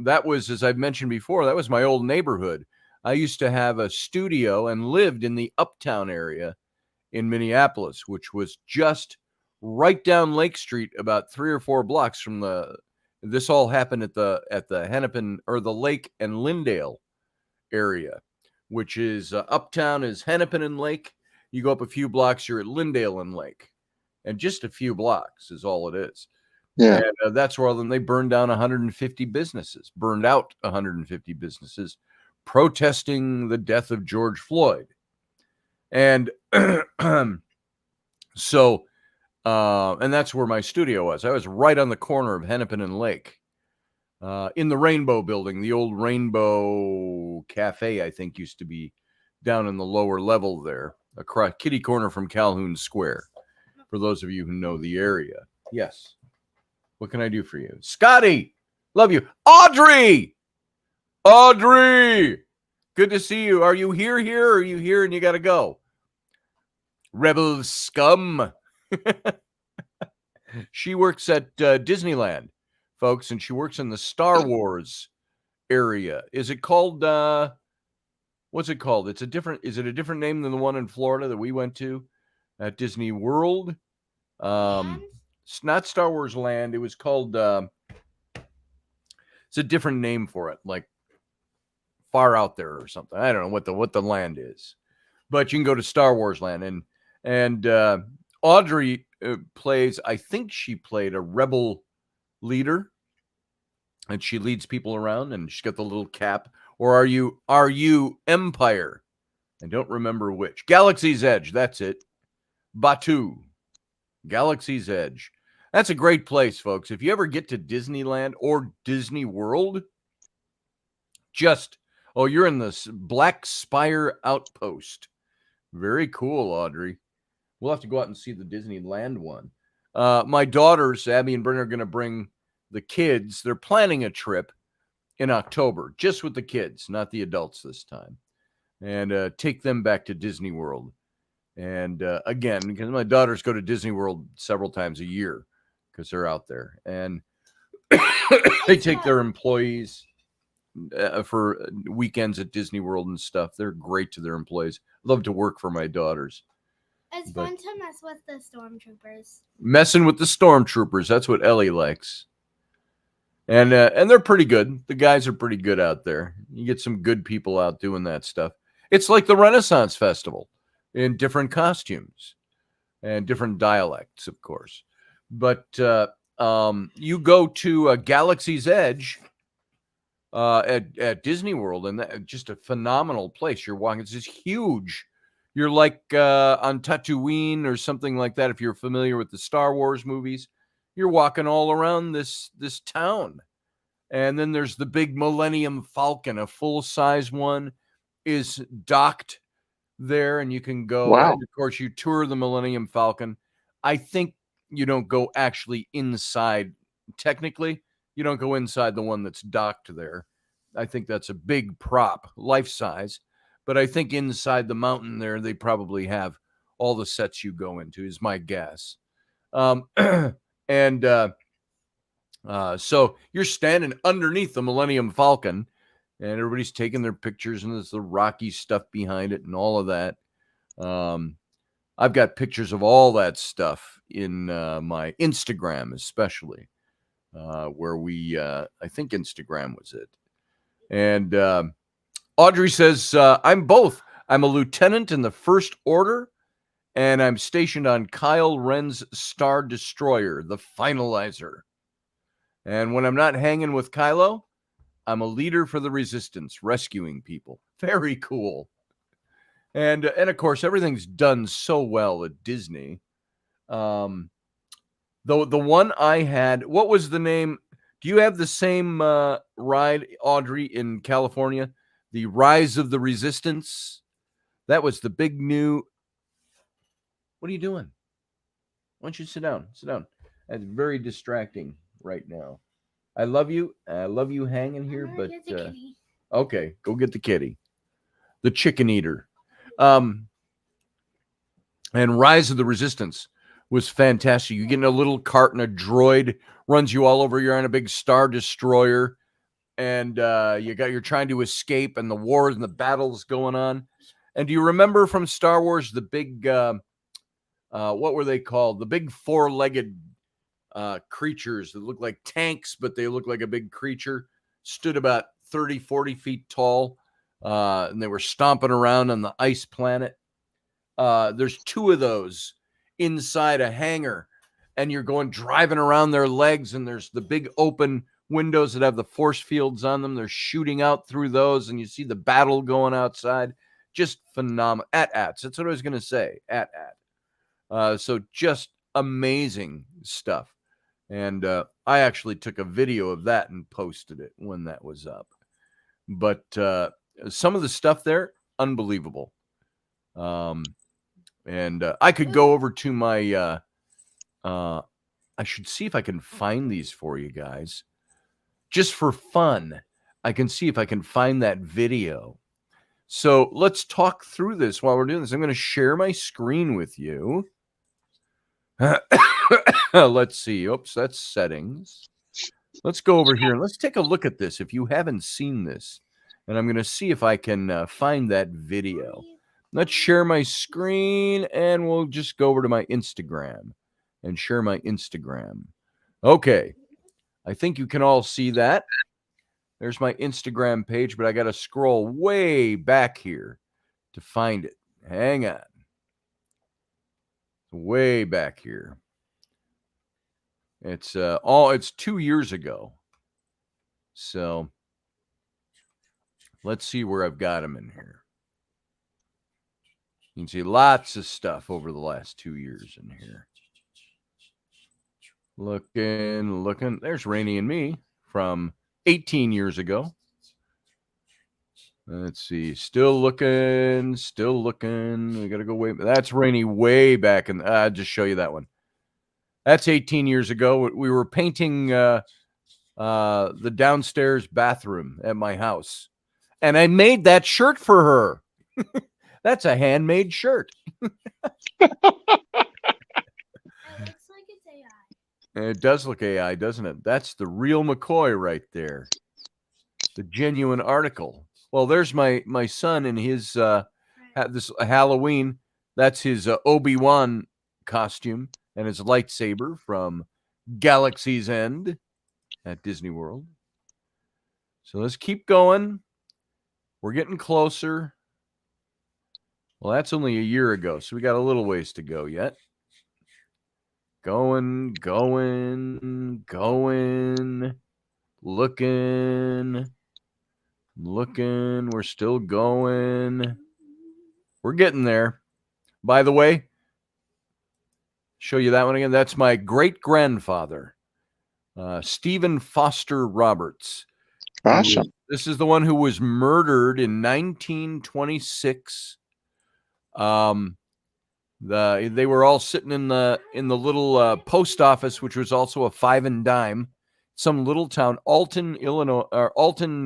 That was, as I've mentioned before, that was my old neighborhood. I used to have a studio and lived in the Uptown area in Minneapolis, which was just right down Lake Street, about 3 or 4 blocks from the. This all happened at the Hennepin, or the Lake and Lindale area, which is Uptown is Hennepin and Lake. You go up a few blocks, you're at Lindale and Lake, and just a few blocks is all it is. Yeah. And that's where they burned down 150 businesses, burned out 150 businesses, protesting the death of George Floyd. And so, and that's where my studio was. I was right on the corner of Hennepin and Lake, in the Rainbow Building. The old Rainbow Cafe, I think, used to be down in the lower level there, across kitty corner from Calhoun Square, for those of you who know the area. Yes. What can I do for you? Scotty, love you. Audrey! Good to see you. Are you here, or are you here and you got to go? Rebel scum. She works at Disneyland, folks, and she works in the Star Wars area. Is it called, what's it called? Is it a different name than the one in Florida that we went to at Disney World? It's not Star Wars Land. It was called, it's a different name for it, like Far Out There or something. I don't know what the land is, but you can go to Star Wars Land. And Audrey plays, I think she played a rebel leader, and she leads people around, and she's got the little cap. Or are you Empire? I don't remember which. Galaxy's Edge, that's it. Batuu. Galaxy's Edge. That's a great place, folks. If you ever get to Disneyland or Disney World, you're in this Black Spire Outpost. Very cool, Audrey. We'll have to go out and see the Disneyland one. My daughters, Abby and Brennan, are going to bring the kids. They're planning a trip in October, just with the kids, not the adults this time, and take them back to Disney World. And again, because my daughters go to Disney World several times a year because they're out there, and they take their employees for weekends at Disney World and stuff. They're great to their employees. Love to work for my daughters. It's fun to mess with the stormtroopers. Messing with the stormtroopers. That's what Ellie likes. And they're pretty good. The guys are pretty good out there. You get some good people out doing that stuff. It's like the Renaissance Festival in different costumes and different dialects, of course. But you go to Galaxy's Edge at Disney World, and just a phenomenal place. You're walking. It's just huge. You're like on Tatooine or something like that. If you're familiar with the Star Wars movies, you're walking all around this town. And then there's the big Millennium Falcon, a full-size one, is docked there, and you can go. Wow. And of course, you tour the Millennium Falcon. I think you don't go actually inside. Technically, you don't go inside the one that's docked there. I think that's a big prop, life-size. But I think inside the mountain there, they probably have all the sets you go into, is my guess. So you're standing underneath the Millennium Falcon, and everybody's taking their pictures, and there's the Rocky stuff behind it and all of that. I've got pictures of all that stuff in my Instagram, especially, where I think Instagram was it. And Audrey says, I'm both. I'm a lieutenant in the First Order, and I'm stationed on Kyle Ren's Star Destroyer, the Finalizer. And when I'm not hanging with Kylo, I'm a leader for the Resistance, rescuing people. Very cool. And of course, everything's done so well at Disney. The one I had, what was the name? Do you have the same ride, Audrey, in California? The Rise of the Resistance? That was the big new... What are you doing? Why don't you sit down? Sit down. That's very distracting right now. I love you. I love you hanging here, I'm but gonna get the kitty. okay, go get the kitty, the chicken eater. Um, and Rise of the Resistance was fantastic. You get in a little cart and a droid runs you all over. You're on a big Star Destroyer, and you're trying to escape, and the wars and the battles going on. And do you remember from Star Wars the big what were they called? The big four-legged creatures that look like tanks, but they look like a big creature, stood about 30, 40 feet tall, and they were stomping around on the ice planet. There's two of those inside a hangar, and you're going driving around their legs, and there's the big open windows that have the force fields on them. They're shooting out through those, and you see the battle going outside. Just phenomenal. AT-ATs. That's what I was going to say. AT-AT. So just amazing stuff. And I actually took a video of that and posted it when that was up. But some of the stuff there, unbelievable. And I could go over to my, I should see if I can find these for you guys. Just for fun, I can see if I can find that video. So let's talk through this while we're doing this. I'm going to share my screen with you. Let's see. Oops, that's settings. Let's go over here and let's take a look at this if you haven't seen this. And I'm going to see if I can find that video. Let's share my screen and we'll just go over to my Instagram and share my Instagram. Okay. I think you can all see that. There's my Instagram page, but I got to scroll way back here to find it. Hang on. Way back here. It's 2 years ago. So let's see where I've got them in here. You can see lots of stuff over the last 2 years in here. Looking. There's Rainy and me from 18 years ago. Let's see. Still looking. We got to go way. That's Rainy way back. And I'll just show you that one. That's 18 years ago. We were painting the downstairs bathroom at my house. And I made that shirt for her. That's a handmade shirt. It looks like it's AI. It does look AI, doesn't it? That's the real McCoy right there. The genuine article. Well, there's my son in his this Halloween. That's his Obi-Wan costume and his lightsaber from Galaxy's End at Disney World. So let's keep going. We're getting closer. Well, that's only a year ago, so we got a little ways to go yet. Going. Looking. We're still going. We're getting there. By the way, show you that one again. That's my great-grandfather, Stephen Foster Roberts. Awesome. This is the one who was murdered in 1926. They were all sitting in the little post office, which was also a 5 and dime, some little town, Alton, Illinois, or Alton,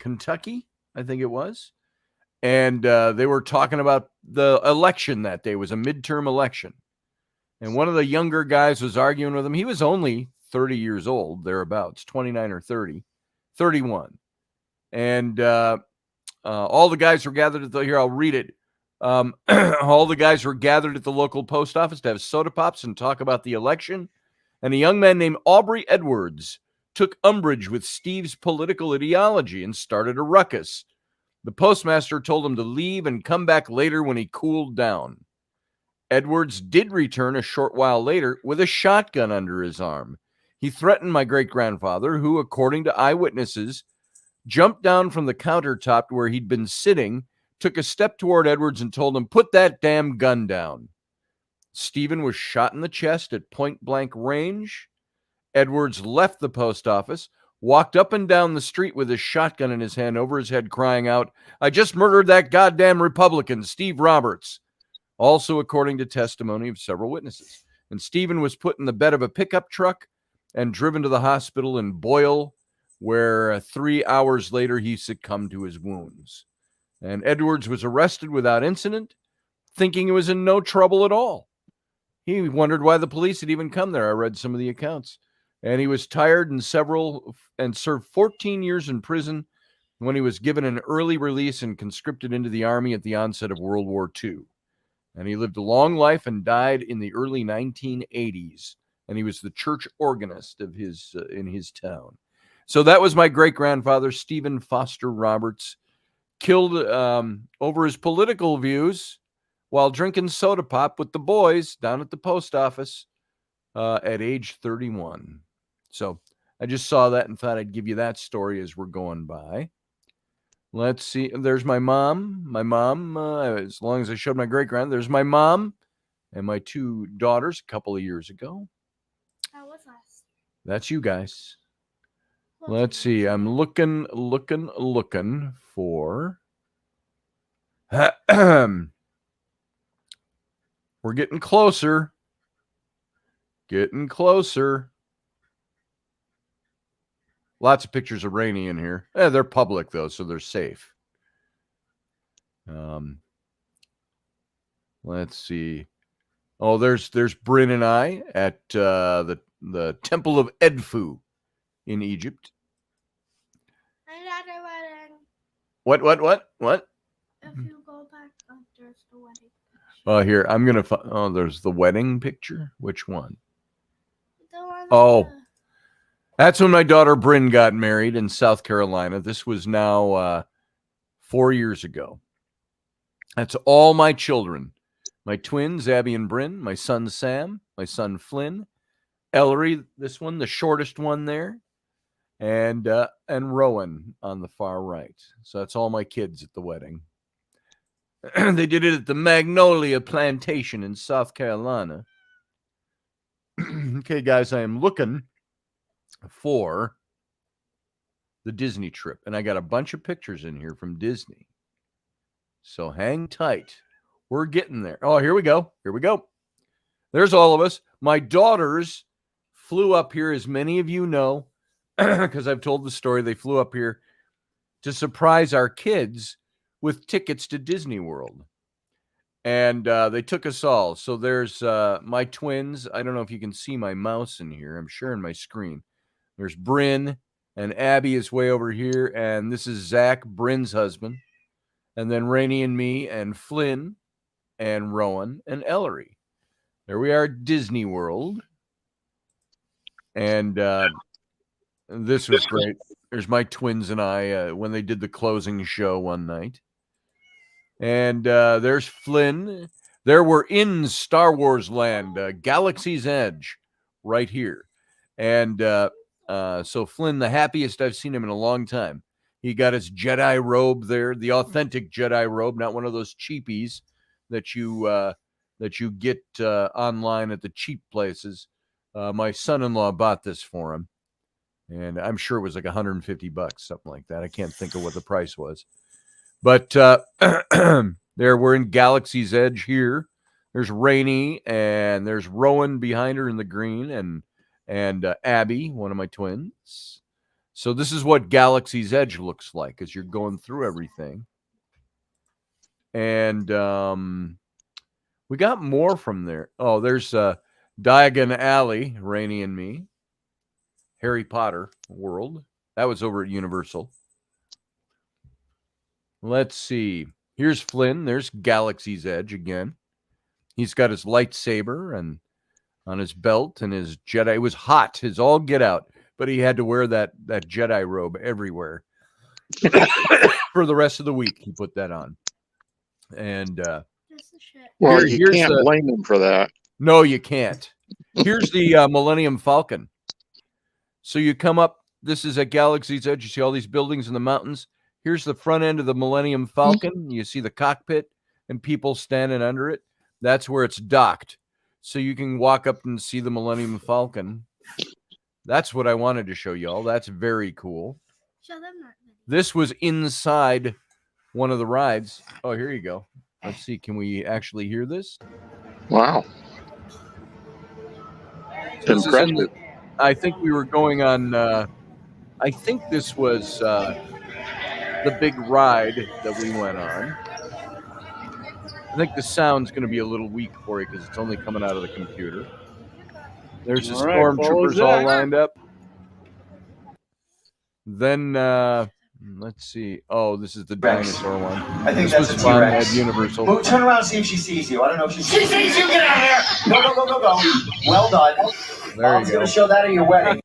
Kentucky, I think it was. And they were talking about the election that day. It was a midterm election. And one of the younger guys was arguing with him. He was only 30 years old, thereabouts, 29 or 30, 31. And all the guys were gathered at here, I'll read it. All the guys were gathered at the local post office to have soda pops and talk about the election. And a young man named Aubrey Edwards took umbrage with Steve's political ideology and started a ruckus. The postmaster told him to leave and come back later when he cooled down. Edwards did return a short while later with a shotgun under his arm. He threatened my great-grandfather, who, according to eyewitnesses, jumped down from the countertop where he'd been sitting, took a step toward Edwards and told him, "Put that damn gun down." Stephen was shot in the chest at point-blank range. Edwards left the post office, walked up and down the street with his shotgun in his hand over his head, crying out, "I just murdered that goddamn Republican, Steve Roberts," also according to testimony of several witnesses. And Stephen was put in the bed of a pickup truck and driven to the hospital in Boyle, where 3 hours later he succumbed to his wounds. And Edwards was arrested without incident, thinking he was in no trouble at all. He wondered why the police had even come there. I read some of the accounts. And he was tired and served 14 years in prison when he was given an early release and conscripted into the army at the onset of World War II. And he lived a long life and died in the early 1980s. And he was the church organist of in his town. So that was my great-grandfather, Stephen Foster Roberts, killed over his political views while drinking soda pop with the boys down at the post office at age 31. So I just saw that and thought I'd give you that story as we're going by. Let's see. There's my mom. My mom, as long as I showed my great-grand, there's my mom and my 2 daughters a couple of years ago. That was us. That's you guys. Let's see. I'm looking for... We're getting closer. Getting closer. Lots of pictures of Rainey in here. They're public, though, so they're safe. Let's see. Oh, there's Bryn and I at the Temple of Edfu in Egypt. Another wedding. What? If you go back up, there's the wedding. Oh, here. I'm going to... Oh, there's the wedding picture. Which one? The one Oh. That's when my daughter Bryn got married in South Carolina. This was now 4 years ago. That's all my children. My twins, Abby and Bryn, my son Sam, my son Flynn, Ellery, this one, the shortest one there, and Rowan on the far right. So that's all my kids at the wedding. They did it at the Magnolia Plantation in South Carolina. Okay, guys, I am looking for the Disney trip, and I got a bunch of pictures in here from Disney. So hang tight. We're getting there. Oh, here we go. There's all of us. My daughters flew up here, as many of you know, because I've told the story. They flew up here to surprise our kids with tickets to Disney World. And they took us all. So there's my twins. I don't know if you can see my mouse in here. I'm sharing my screen. There's Bryn, and Abby is way over here. And this is Zach, Bryn's husband. And then Rainey and me, and Flynn, and Rowan, and Ellery. There we are at Disney World. And this was great. There's my twins and I when they did the closing show one night. And there's Flynn. There we're in Star Wars land, Galaxy's Edge, right here. And so Flynn, the happiest I've seen him in a long time. He got his Jedi robe there, the authentic Jedi robe, not one of those cheapies that you get online at the cheap places. My son-in-law bought this for him, and I'm sure it was like $150, something like that. I can't think of what the price was. But there we're in Galaxy's Edge here. There's Rainey, and there's Rowan behind her in the green, and Abby, one of my twins. So this is what Galaxy's Edge looks like as you're going through everything. And we got more from there. Oh, there's Diagon Alley, Rainey and me. Harry Potter World. That was over at Universal. Let's see. Here's Flynn. There's Galaxy's Edge again. He's got his lightsaber and on his belt and his Jedi. It was hot, his all get out, but he had to wear that Jedi robe everywhere. For the rest of the week, he put that on. And well, you can't blame him for that. No, you can't. Here's the Millennium Falcon. So you come up. This is at Galaxy's Edge. You see all these buildings in the mountains. Here's the front end of the Millennium Falcon. You see the cockpit and people standing under it. That's where it's docked. So you can walk up and see the Millennium Falcon. That's what I wanted to show y'all. That's very cool. Show them that. This was inside one of the rides. Oh, here you go. Let's see. Can we actually hear this? Wow. So this is I think we were going on. I think this was the big ride that we went on. I think the sound's going to be a little weak for you because it's only coming out of the computer. There's the All right, follow stormtroopers all Zach. lined up. Then let's see. Oh, this is the Rex. dinosaur one. I think This that's was a fun T-Rex. at Universal. But turn around and see if she sees you. I don't know if she sees you. Get out of here. Go, go, go, go, go. Well done. There Mom's you go. going to show that at your wedding.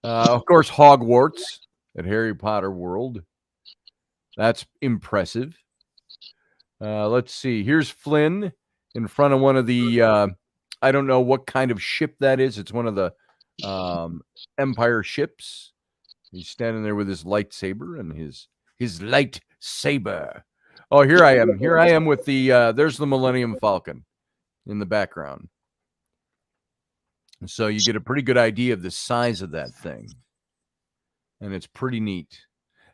Of course, Hogwarts at Harry Potter World. That's impressive. Let's see. Here's Flynn in front of one of the, I don't know what kind of ship that is. It's one of the Empire ships. He's standing there with his lightsaber and his lightsaber. Oh, here I am. Here I am with the, there's the Millennium Falcon in the background. So you get a pretty good idea of the size of that thing. And it's pretty neat.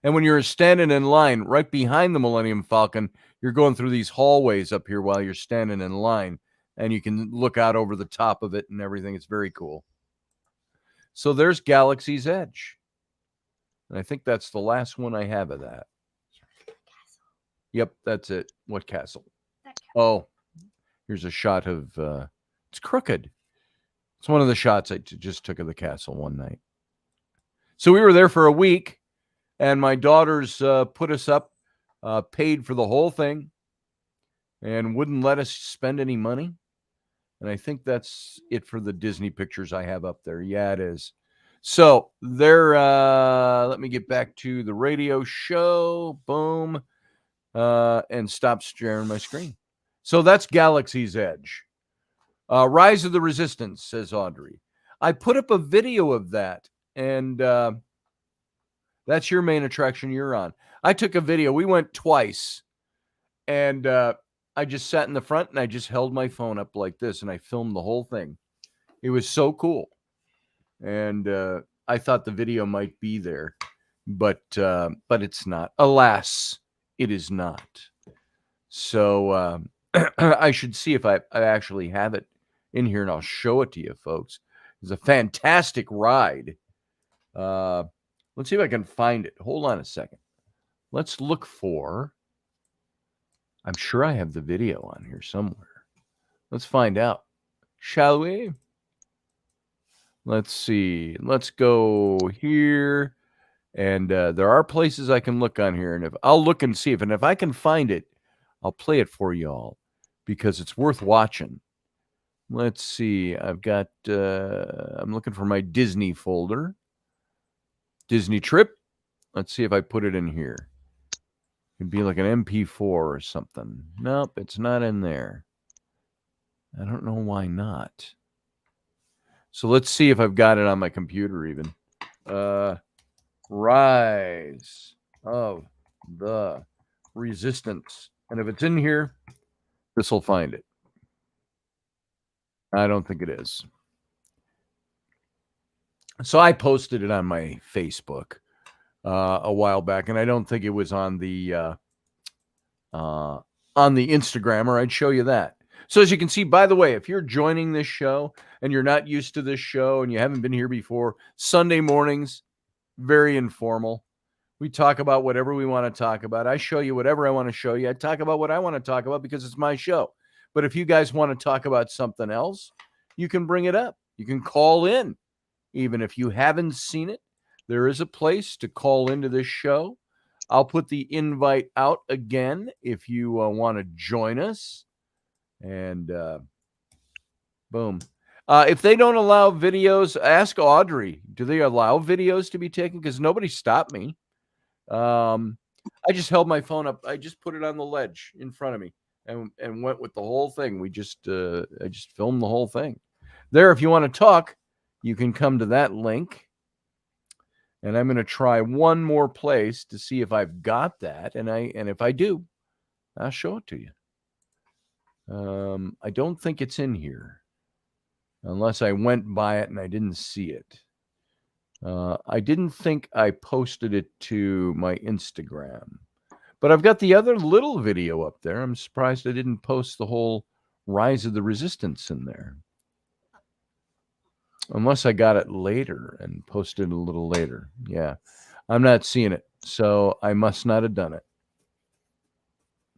And when you're standing in line right behind the Millennium Falcon, you're going through these hallways up here while you're standing in line. And you can look out over the top of it and everything. It's very cool. So there's Galaxy's Edge. And I think that's the last one I have of that. Yep, that's it. What castle? Oh, here's a shot of, it's crooked. It's one of the shots I just took of the castle one night. So we were there for a week, and my daughters put us up, paid for the whole thing, and wouldn't let us spend any money. And I think that's it for the Disney pictures I have up there. Yeah, it is. So there, let me get back to the radio show. Boom. And stop sharing my screen. So that's Galaxy's Edge. Rise of the Resistance, says Audrey. I put up a video of that, and that's your main attraction you're on. I took a video. We went twice, and I just sat in the front, and I just held my phone up like this, and I filmed the whole thing. It was so cool. And I thought the video might be there, but it's not. Alas, it is not. So I should see if I actually have it in here, and I'll show it to you, folks. It's a fantastic ride. Let's see if I can find it. Hold on a second. Let's look for, I'm sure I have the video on here somewhere. Let's find out, shall we? Let's see. Let's go here. And there are places I can look on here. And if I'll look and see if I can find it, I'll play it for y'all because it's worth watching. Let's see. I've got, I'm looking for my Disney folder. Disney trip. Let's see if I put it in here. It'd be like an MP4 or something. Nope, it's not in there. I don't know why not. So let's see if I've got it on my computer even. Rise of the Resistance. And if it's in here, this will find it. I don't think it is. So I posted it on my Facebook a while back, and I don't think it was on the Instagram, or I'd show you that. So as you can see, by the way, if you're joining this show and you're not used to this show and you haven't been here before, Sunday mornings, very informal. We talk about whatever we want to talk about. I show you whatever I want to show you. I talk about what I want to talk about because it's my show. But if you guys want to talk about something else, you can bring it up. You can call in. Even if you haven't seen it, there is a place to call into this show. I'll put the invite out again if you want to join us. And boom. If they don't allow videos, ask Audrey. Do they allow videos to be taken? Because nobody stopped me. I just held my phone up. I just put it on the ledge in front of me and went with the whole thing. I just filmed the whole thing. There, if you want to talk, you can come to that link. And I'm going to try one more place to see if I've got that. And if I do, I'll show it to you. I don't think it's in here unless I went by it and I didn't see it. I didn't think I posted it to my Instagram, but I've got the other little video up there. I'm surprised I didn't post the whole Rise of the Resistance in there. Unless I got it later and posted a little later. Yeah. I'm not seeing it. So I must not have done it.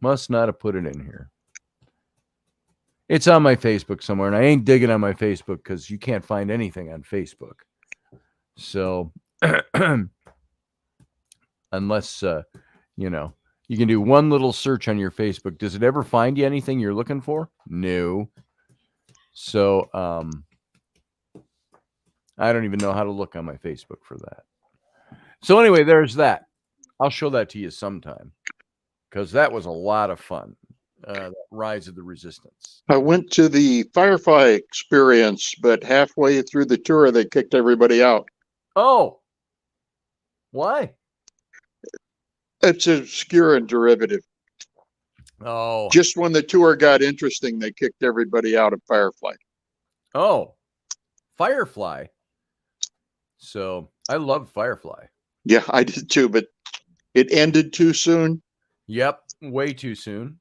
Must not have put it in here. It's on my Facebook somewhere, and I ain't digging on my Facebook because you can't find anything on Facebook. So unless, you know, you can do one little search on your Facebook. Does it ever find you anything you're looking for? No. So I don't even know how to look on my Facebook for that. So anyway, there's that. I'll show that to you sometime because that was a lot of fun. Rise of the Resistance. I went to the Firefly experience, but halfway through the tour, they kicked everybody out. Oh, why? It's obscure and derivative. Oh, Just when the tour got interesting, they kicked everybody out of Firefly. oh, Firefly. So I love Firefly. Yeah, I did too, but it ended too soon. Yep, way too soon.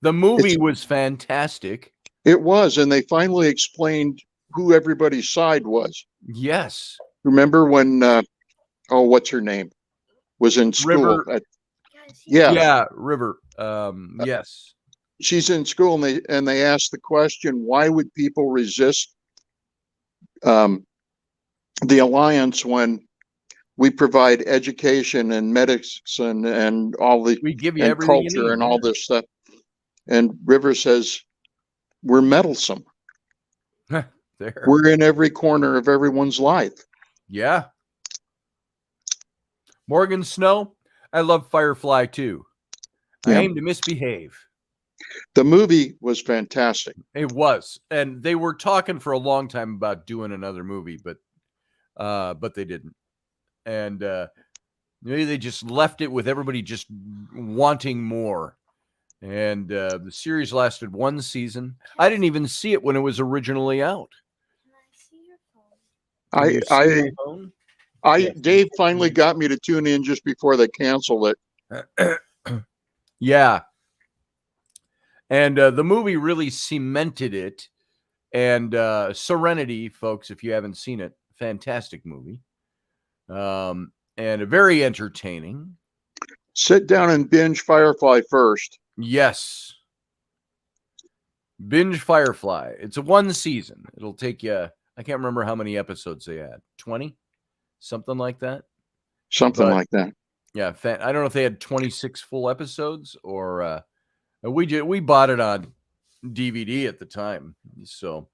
The movie was fantastic. It was, and they finally explained who everybody's side was. Yes. Remember when, what's her name? Was in school. River. Yeah. River. Yes. She's in school, and they asked the question, why would people resist the Alliance when we provide education and medicine and all the We give you and everything you culture need, and all this stuff? And River says, we're meddlesome. There. We're in every corner of everyone's life. Yeah. Morgan Snow, I love Firefly too. Yeah. I aim to misbehave. The movie was fantastic. It was. And they were talking for a long time about doing another movie, but they didn't. And maybe they just left it with everybody just wanting more. And the series lasted one season. I didn't even see it when it was originally out. Can you see my phone? Dave finally got me to tune in just before they canceled it. Yeah. And the movie really cemented it. And Serenity, folks, if you haven't seen it, fantastic movie. And very entertaining. Sit down and binge Firefly first. Yes. Binge Firefly. It's a one season. It'll take you, I can't remember how many episodes they had. 20? Something like that. Something like that. Yeah. I don't know if they had 26 full episodes or we bought it on DVD at the time. So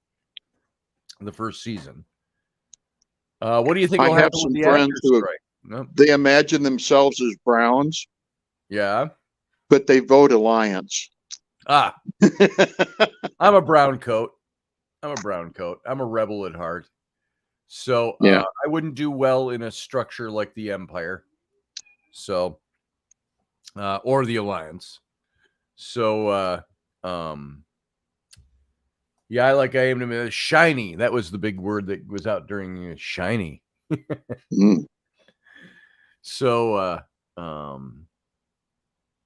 the first season. What do you think will I have happen some with the friends actors who strike? No? they imagine themselves as Browns, Yeah. but they vote Alliance. I'm a brown coat. I'm a rebel at heart. So Yeah. I wouldn't do well in a structure like the Empire. So, or the Alliance. So, yeah, I aim to be shiny. That was the big word that was out during shiny. Mm. So,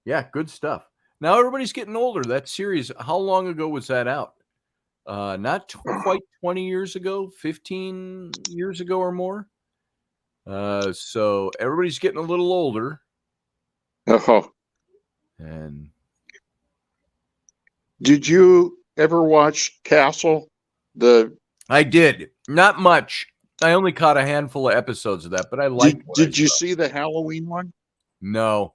yeah, good stuff. Now everybody's getting older. That series, how long ago was that out? Not quite 20 years ago, 15 years ago or more. So everybody's getting a little older. Oh. And Did you ever watch Castle? I did. Not much. I only caught a handful of episodes of that, but I liked what Did I you saw. see the Halloween one? No.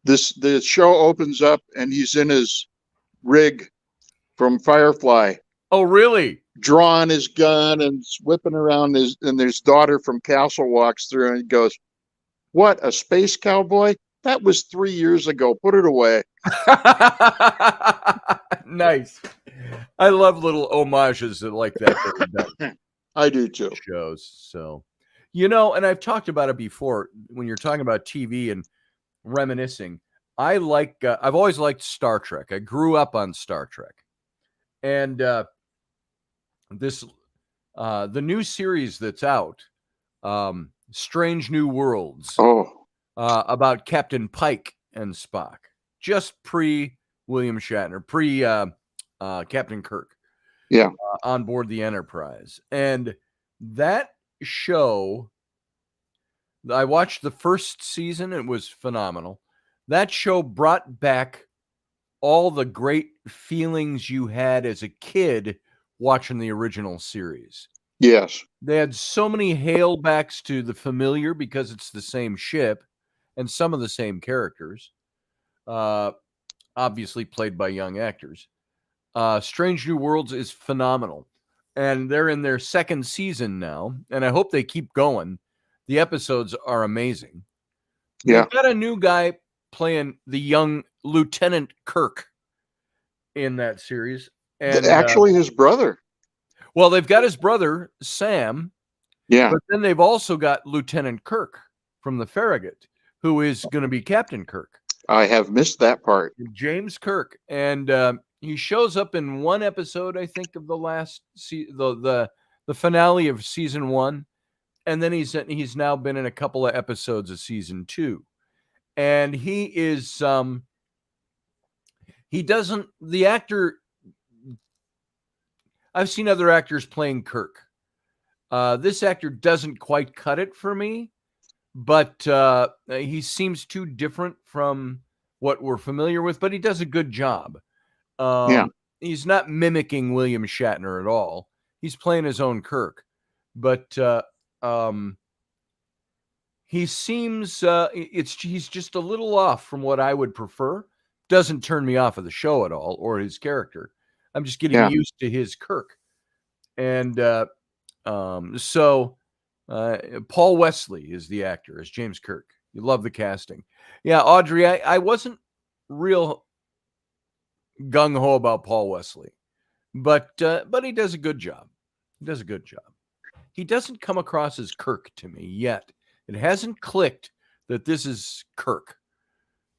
The show opens up and he's in his rig from Firefly, Oh, really? drawing his gun and whipping around and his daughter from Castle walks through and goes, "What, a space cowboy? That was 3 years ago. Put it away." Nice. I love little homages like that. I do too. Shows. So, and I've talked about it before when you're talking about TV and reminiscing. I've always liked Star Trek. I grew up on Star Trek. And the new series that's out, Strange New Worlds, about Captain Pike and Spock, just pre William Shatner, pre Captain Kirk, Yeah, on board the Enterprise, and That show, I watched the first season. It was phenomenal. That show brought back all the great feelings you had as a kid watching the original series. Yes. They had so many hailbacks to the familiar because it's the same ship and some of the same characters, obviously played by young actors. Strange New Worlds is phenomenal. And they're in their second season now, and I hope they keep going. The episodes are amazing. Yeah. They've got a new guy playing the young Lieutenant Kirk in that series. And Actually, his brother. well, they've got his brother, Sam, Yeah. but then they've also got Lieutenant Kirk from the Farragut, who is going to be Captain Kirk. I have missed that part. James Kirk. And he shows up in one episode, I think, of the last the finale of season 1, and then he's now been in a couple of episodes of season 2, and he is he doesn't the actor. I've seen other actors playing Kirk. This actor doesn't quite cut it for me, but he seems too different from what we're familiar with. But he does a good job. Yeah. He's not mimicking William Shatner at all. He's playing his own Kirk, but he seems he's just a little off from what I would prefer. Doesn't turn me off of the show at all or his character. I'm just getting used to his Kirk, and so Paul Wesley is the actor as James Kirk. You love the casting, yeah, Audrey. I wasn't real gung-ho about Paul Wesley, but he does a good job. He does a good job. He doesn't come across as Kirk to me yet. It hasn't clicked that this is Kirk,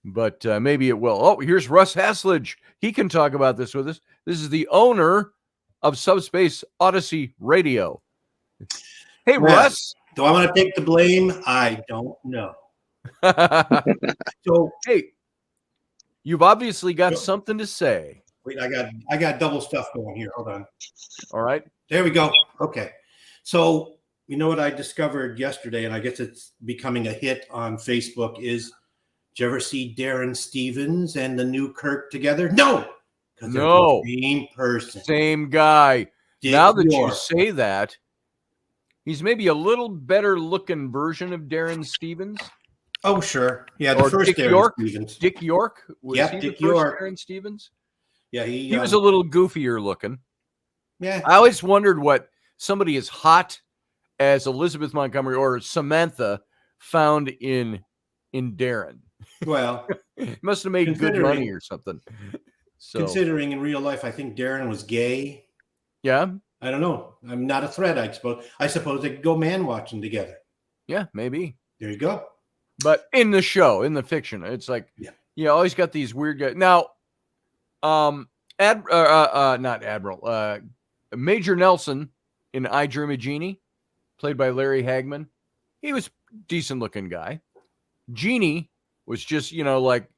but maybe it will. Oh, here's Russ Haslage. He can talk about this with us. This is the owner of Subspace Odyssey Radio. Hey, well, Russ. Do I want to take the blame? I don't know. So, hey, you've obviously got something to say. Wait, I got double stuff going here. Hold on. All right. There we go. Okay. So, you know what I discovered yesterday, and I guess it's becoming a hit on Facebook, is did you ever see Darren Stevens and the new Kirk together? No. Because they're the same person. Same guy. Dick now that York. you say that, he's maybe a little better looking version of Darren Stevens. Oh, sure. Yeah, the first Dick Darren York. Stevens. Dick York? Was yep, he Dick the first York. Darren Stevens? Yeah, he was a little goofier looking. Yeah. I always wondered what somebody as hot as Elizabeth Montgomery or Samantha found in Darren. Well, he must have made good money or something. So, considering in real life, I think Darren was gay. Yeah. I don't know. I'm not a threat, I suppose. I suppose they could go man watching together. Yeah, maybe. There you go. But in the show, in the fiction, it's like, you always got these weird guys. Now, not Admiral, Major Nelson in I Dream of Jeannie, played by Larry Hagman. He was a decent looking guy. Jeannie was just, like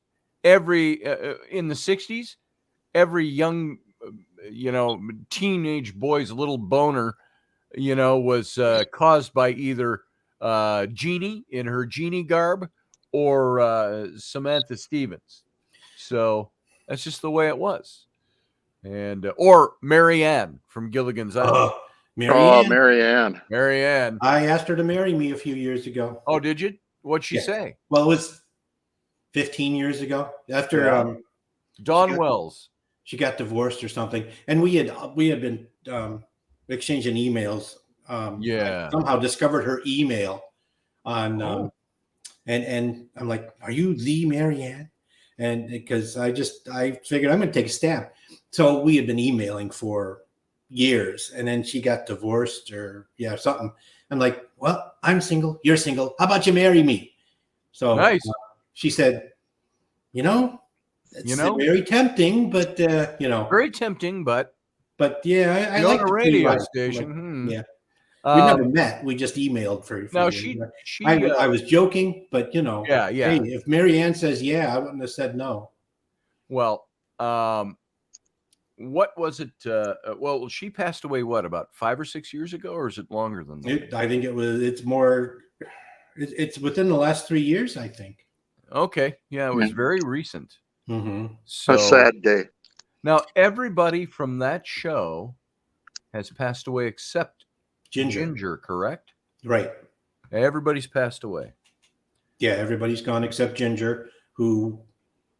every, in the 60s, every young, teenage boy's little boner, was caused by either Jeannie in her Jeannie garb or Samantha Stevens. So that's just the way it was. And or Marianne from Gilligan's Island. Marianne. Marianne. I asked her to marry me a few years ago. Oh, did you? What'd she say? Well, it was 15 years ago. After Dawn Wells. She got divorced or something. And we had been exchanging emails. I somehow discovered her email on and I'm like, are you the Marianne? And because I figured I'm gonna take a stab. So we had been emailing for years, and then she got divorced or something. I'm like, well, I'm single, you're single. How about you marry me? So nice. She said, it's very tempting, but very tempting, but yeah, I like a radio station. Yeah. We never met. We just emailed for now years. I was joking, but yeah. Hey, if Marianne says I wouldn't have said no. Well, what was it? Well, she passed away, what, about 5 or 6 years ago, or is it longer than that? I think it's more, it's within the last 3 years, I think. Okay. Yeah, it was very recent. Mm-hmm. So A sad day. now everybody from that show has passed away except Ginger, correct? Right. Everybody's passed away. Yeah, everybody's gone except Ginger, who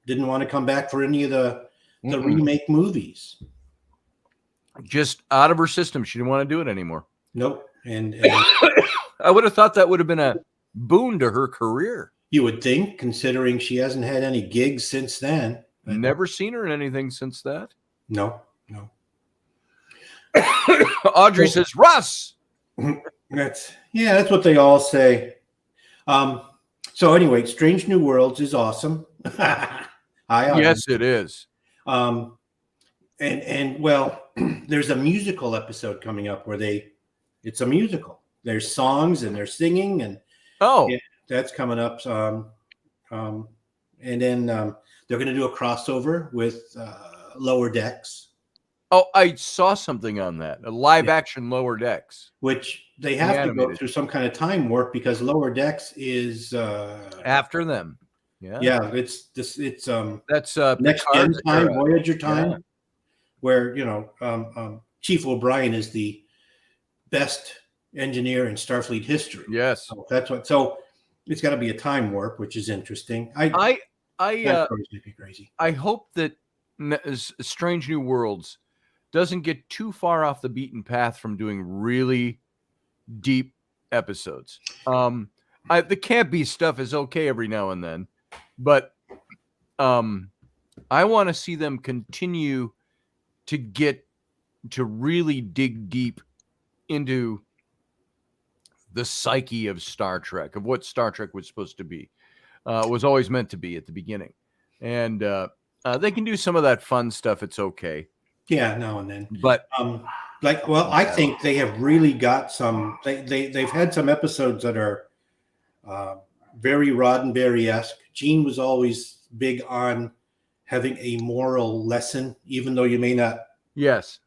didn't want to come back for any of the remake movies. Just out of her system. She didn't want to do it anymore. Nope. And I would have thought that would have been a boon to her career. you would think, considering she hasn't had any gigs since then. Never seen her in anything since that. No. Audrey says, Russ. That's what they all say. So anyway, Strange New Worlds is awesome. Yes, it is. And well, there's a musical episode coming up where it's a musical. There's songs and they're singing, and that's coming up. And then they're going to do a crossover with Lower Decks. Oh, I saw something on that. A live action Lower Decks. Which they have to go through some kind of time warp because Lower Decks is after them. Yeah, it's that's next gen time, Voyager time, where Chief O'Brien is the best engineer in Starfleet history. Yes, so that's what. So it's got to be a time warp, which is interesting. I crazy. I hope that Strange New Worlds doesn't get too far off the beaten path from doing really deep episodes. The campy stuff is okay every now and then, but I want to see them continue to get to really dig deep into the psyche of Star Trek, of what Star Trek was supposed to be, was always meant to be at the beginning. And they can do some of that fun stuff. It's okay. Yeah, now and then. But I think they have really got some. They've had some episodes that are very Roddenberry-esque. Gene was always big on having a moral lesson, even though you may not. Yes.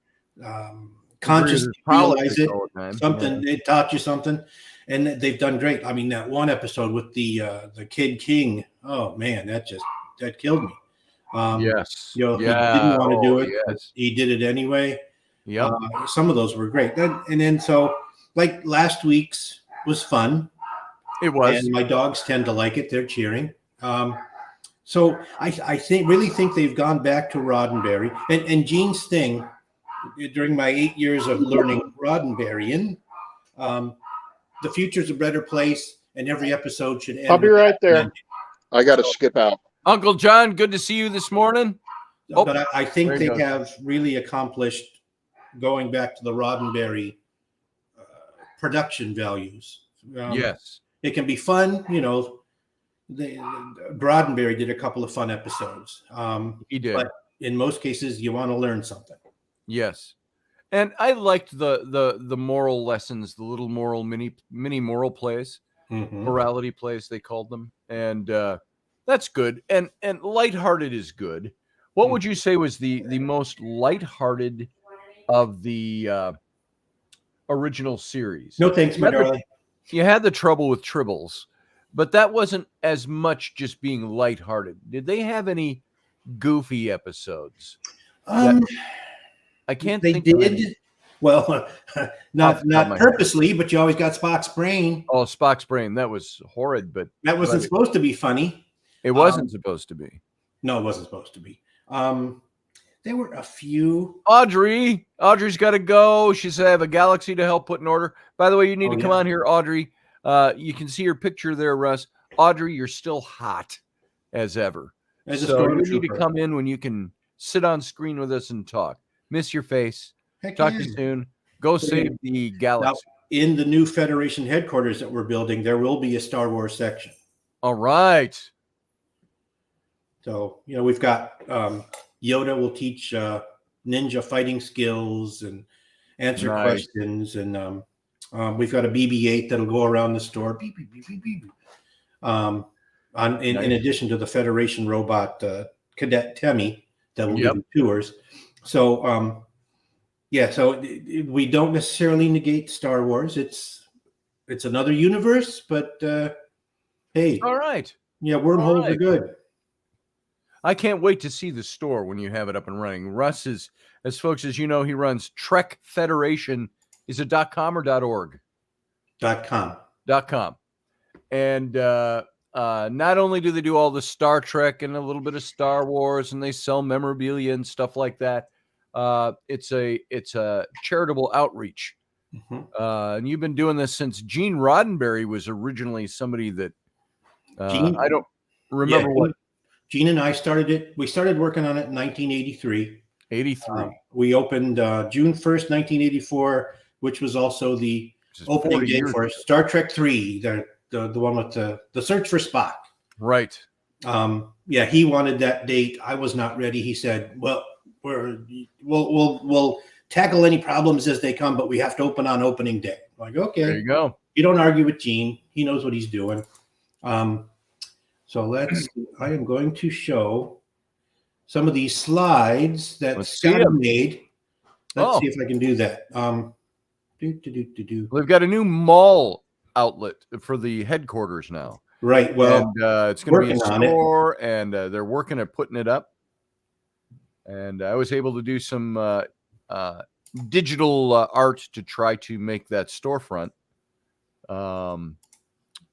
Consciously realize it. Something it taught you something, and they've done great. I mean, that one episode with the Kid King. Oh man, that killed me. Yes. He didn't want to do it. Yes. He did it anyway. Yeah. Some of those were great. And then so like last week's was fun. It was. And my dogs tend to like it. They're cheering. So I really think they've gone back to Roddenberry and Gene's thing during my 8 years of learning Roddenberryan. The future's a better place, and every episode should end. I'll be right there. I got to skip out. Uncle John, good to see you this morning. But I think they have really accomplished going back to the Roddenberry production values. Yes. It can be fun. Roddenberry did a couple of fun episodes. He did. But in most cases, you want to learn something. Yes. And I liked the moral lessons, the little moral mini moral plays, morality plays, they called them. And that's good. And lighthearted is good. What would you say was the most lighthearted of the original series? No thanks, my darling. You had the trouble with Tribbles, but that wasn't as much just being lighthearted. Did they have any goofy episodes? I can't think of any. Well, not purposely, but you always got Spock's brain. Oh, Spock's brain. That was horrid, but that wasn't supposed to be funny. It wasn't supposed to be. No, it wasn't supposed to be. There were a few. Audrey's got to go. She said, I have a galaxy to help put in order. By the way, you need to come on here, Audrey. You can see your picture there, Russ. Audrey, you're still hot as ever. So you need to come in when you can sit on screen with us and talk. Miss your face. Talk to you soon. Go save the galaxy. Now, in the new Federation headquarters that we're building, there will be a Star Wars section. All right. So, we've got Yoda will teach ninja fighting skills and answer questions. And we've got a BB-8 that'll go around the store. Beep, beep, beep, beep, beep. In addition to the Federation robot Cadet Temmie that will give you tours. So yeah, so we don't necessarily negate Star Wars. It's another universe, but hey, All right. yeah, wormholes are good. I can't wait to see the store when you have it up and running. Russ is, as folks as you know, he runs Trek Federation. Is it .com or .org? .com. .com. And not only do they do all the Star Trek and a little bit of Star Wars, and they sell memorabilia and stuff like that. It's a charitable outreach. And you've been doing this since Gene Roddenberry was originally somebody that I don't remember what. Gene and I started it. We started working on it in 1983. 83. We opened June 1st, 1984, which was also the opening day for Star Trek 3, the one with the search for Spock. Right. Yeah, he wanted that date. I was not ready. He said, "Well, we'll tackle any problems as they come, but we have to open on opening day." I'm like, okay, there you go. You don't argue with Gene. He knows what he's doing. So I am going to show some of these slides that Scotty made. Let's see if I can do that. They've got a new mall outlet for the headquarters now. Right. Well, and, it's going to be a store, and they're working at putting it up. And I was able to do some digital art to try to make that storefront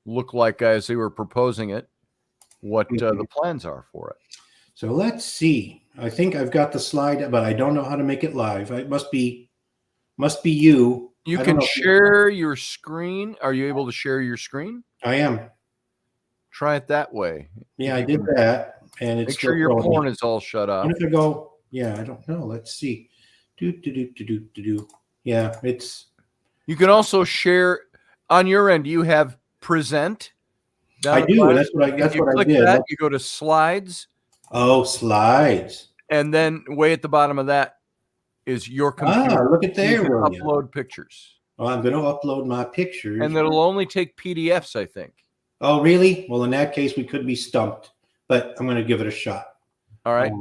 look like, as they were proposing it, what the plans are for it. So let's see. I think I've got the slide, but I don't know how to make it live. It must be you. You can share your screen. Are you able to share your screen? I am. Try it that way. Yeah, I did that, and it's make sure your porn is all shut off. What if I go? Yeah, I don't know. Let's see. Yeah, it's. You can also share on your end. You have present. I do. That's what I did. That, you go to slides. Oh, slides. And then way at the bottom of that is your computer. Look at there. Upload pictures. Oh, I'm going to upload my pictures. And it'll only take PDFs, I think. Oh, really? Well, in that case, we could be stumped, but I'm going to give it a shot. All right.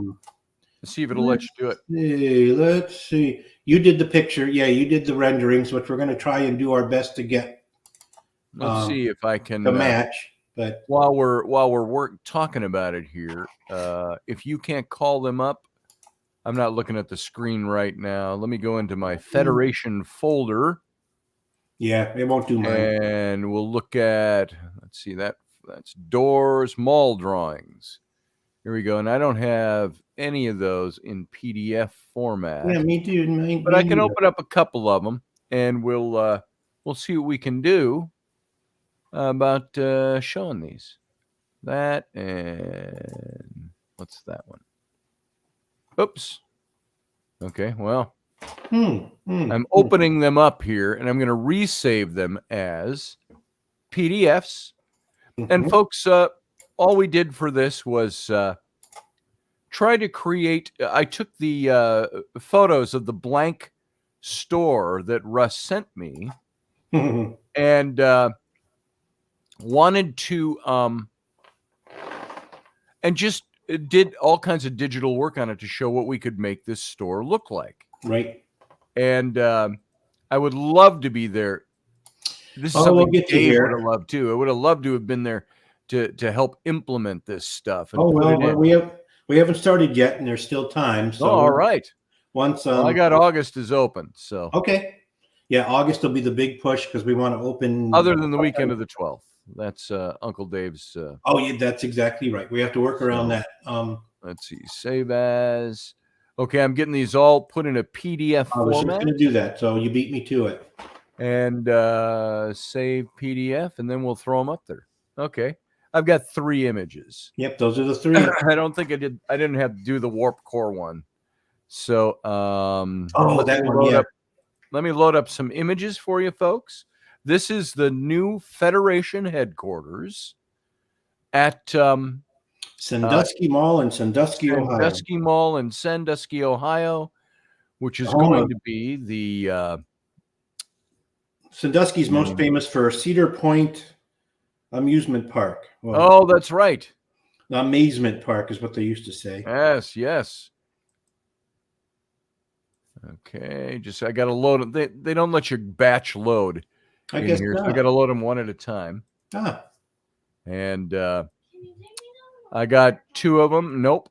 Let's see if it'll let you do it. Let's see. You did the picture. Yeah, you did the renderings, which we're going to try and do our best to get. Let's see if I can match. But while we're talking about it here, if you can't call them up, I'm not looking at the screen right now. Let me go into my Federation folder. Yeah, it won't do mine. And we'll look at, let's see, that's doors, mall drawings. Here we go. And I don't have any of those in PDF format. Yeah, me too. But I can open up a couple of them, and we'll see what we can do about showing these. That, and what's that one? Oops. Okay, well, I'm opening them up here, and I'm going to resave them as PDFs. And folks, all we did for this was try to create. I took the photos of the blank store that Russ sent me, and wanted to and just did all kinds of digital work on it to show what we could make this store look like. Right. And I would love to be there. This is something Dave would have loved too. I would have loved to have been there to help implement this stuff. And we haven't started yet, and there's still time. So all right. Once I got August is open. So okay. Yeah, August will be the big push because we want to open. Other than the weekend of the 12th. That's Uncle Dave's. Oh, yeah, that's exactly right. We have to work around that. Let's see. Save as. Okay, I'm getting these all put in a PDF format. I was just going to do that, so you beat me to it. And save PDF, and then we'll throw them up there. Okay. I've got 3 images. Yep, those are the 3. I don't think I did. I didn't have to do the warp core one. So, that one, yeah. Let me load up some images for you, folks. This is the new Federation headquarters at Sandusky Mall in Sandusky, Ohio. Sandusky Mall in Sandusky, Ohio, which is going to be the Sandusky's most famous for Cedar Point Amusement Park. Well, that's right. Amazement Park is what they used to say. Yes, yes. Okay, just I got to load them. They don't let you batch load I in guess here, so I not. got to load them one at a time. Ah, And I got 2 of them. Nope.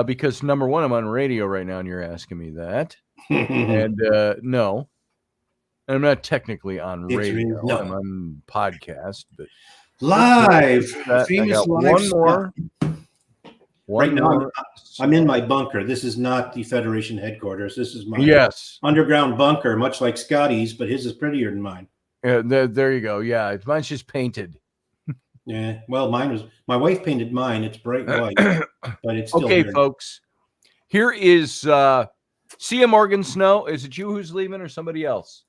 Because number one, I'm on radio right now, and you're asking me that. And no, I'm not technically on It's radio. really- no. I'm on podcast, but live, I famous got live one stuff. more. Right now, more. I'm in my bunker. This is not the Federation headquarters. This is my Yes. underground bunker, much like Scotty's, but his is prettier than mine. There you go. Yeah, mine's just painted. Yeah. Well, my wife painted mine. It's bright white, but it's still Okay, dirty. folks. Here is Cia Morgan Snow. Is it you who's leaving or somebody else?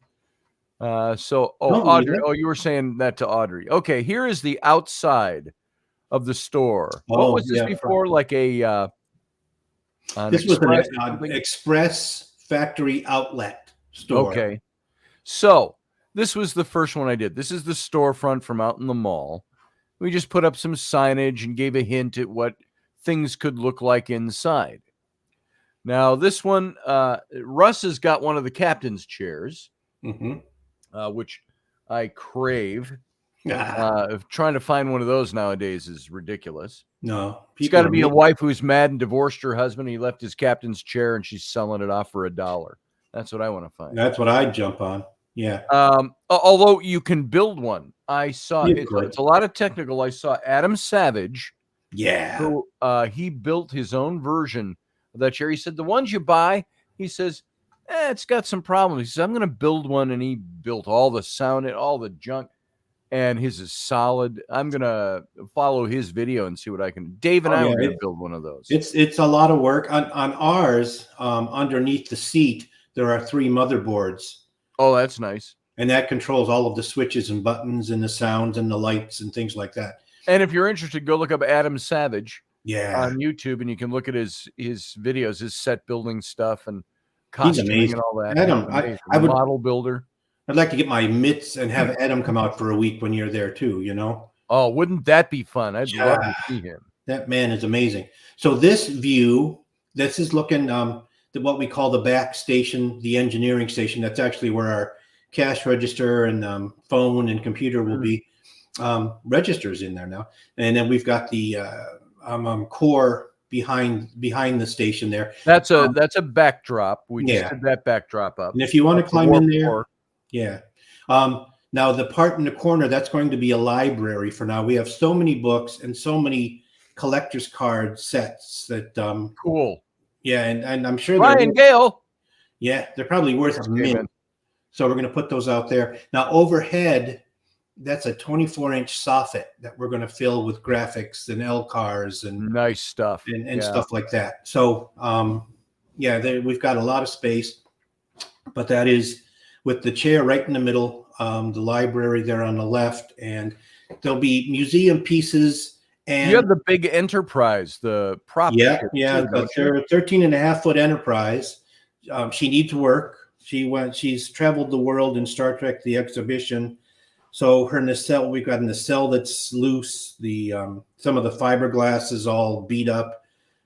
No, Audrey. neither. Oh, you were saying that to Audrey. Okay, here is the outside of the store. What was this before? Like a this was express an express factory outlet store. Okay. So this was the first one I did. This is the storefront from out in the mall. We just put up some signage and gave a hint at what things could look like inside. Now, this one, Russ has got one of the captain's chairs, which I crave. Trying to find one of those nowadays is ridiculous. No. It's got to be a wife who's mad and divorced her husband. He left his captain's chair and she's selling it off for $1. That's what I want to find. That's what I'd jump on. Yeah. Although you can build one. I saw You it's a lot of technical. I saw Adam Savage. Yeah. Who he built his own version of that chair. He said the ones you buy, he says, it's got some problems. He says, I'm going to build one, and he built all the sound and all the junk, and his is solid. I'm going to follow his video and see what I can. Dave and I were going to build one of those. It's a lot of work. On ours, underneath the seat, there are 3 motherboards. Oh, that's nice. And that controls all of the switches and buttons and the sounds and the lights and things like that. And if you're interested, go look up Adam Savage on YouTube, and you can look at his videos, his set building stuff and costuming and all that. Adam, I would model builder. I'd like to get my mitts and have Adam come out for a week when you're there too, you know? Oh, wouldn't that be fun? I'd love to see him. That man is amazing. So this view, this is looking what we call the back station, the engineering station. That's actually where our cash register and phone and computer will be. Registers in there now. And then we've got the core behind the station there. That's a backdrop. We just did that backdrop up. And if you want to climb in there, now the part in the corner, that's going to be a library for now. We have so many books and so many collector's card sets that cool. Yeah, and I'm sure Ryan Gale. Yeah, they're probably worth a mint. So we're going to put those out there. Now overhead, that's a 24-inch soffit that we're going to fill with graphics and LCARs and nice stuff and stuff like that. So we've got a lot of space, but that is with the chair right in the middle, the library there on the left, and there'll be museum pieces. And you have the big Enterprise, the prop. Yeah, but they're a 13.5-foot Enterprise. She needs work. She's traveled the world in Star Trek: The Exhibition. So her nacelle, we've got a nacelle that's loose. The some of the fiberglass is all beat up.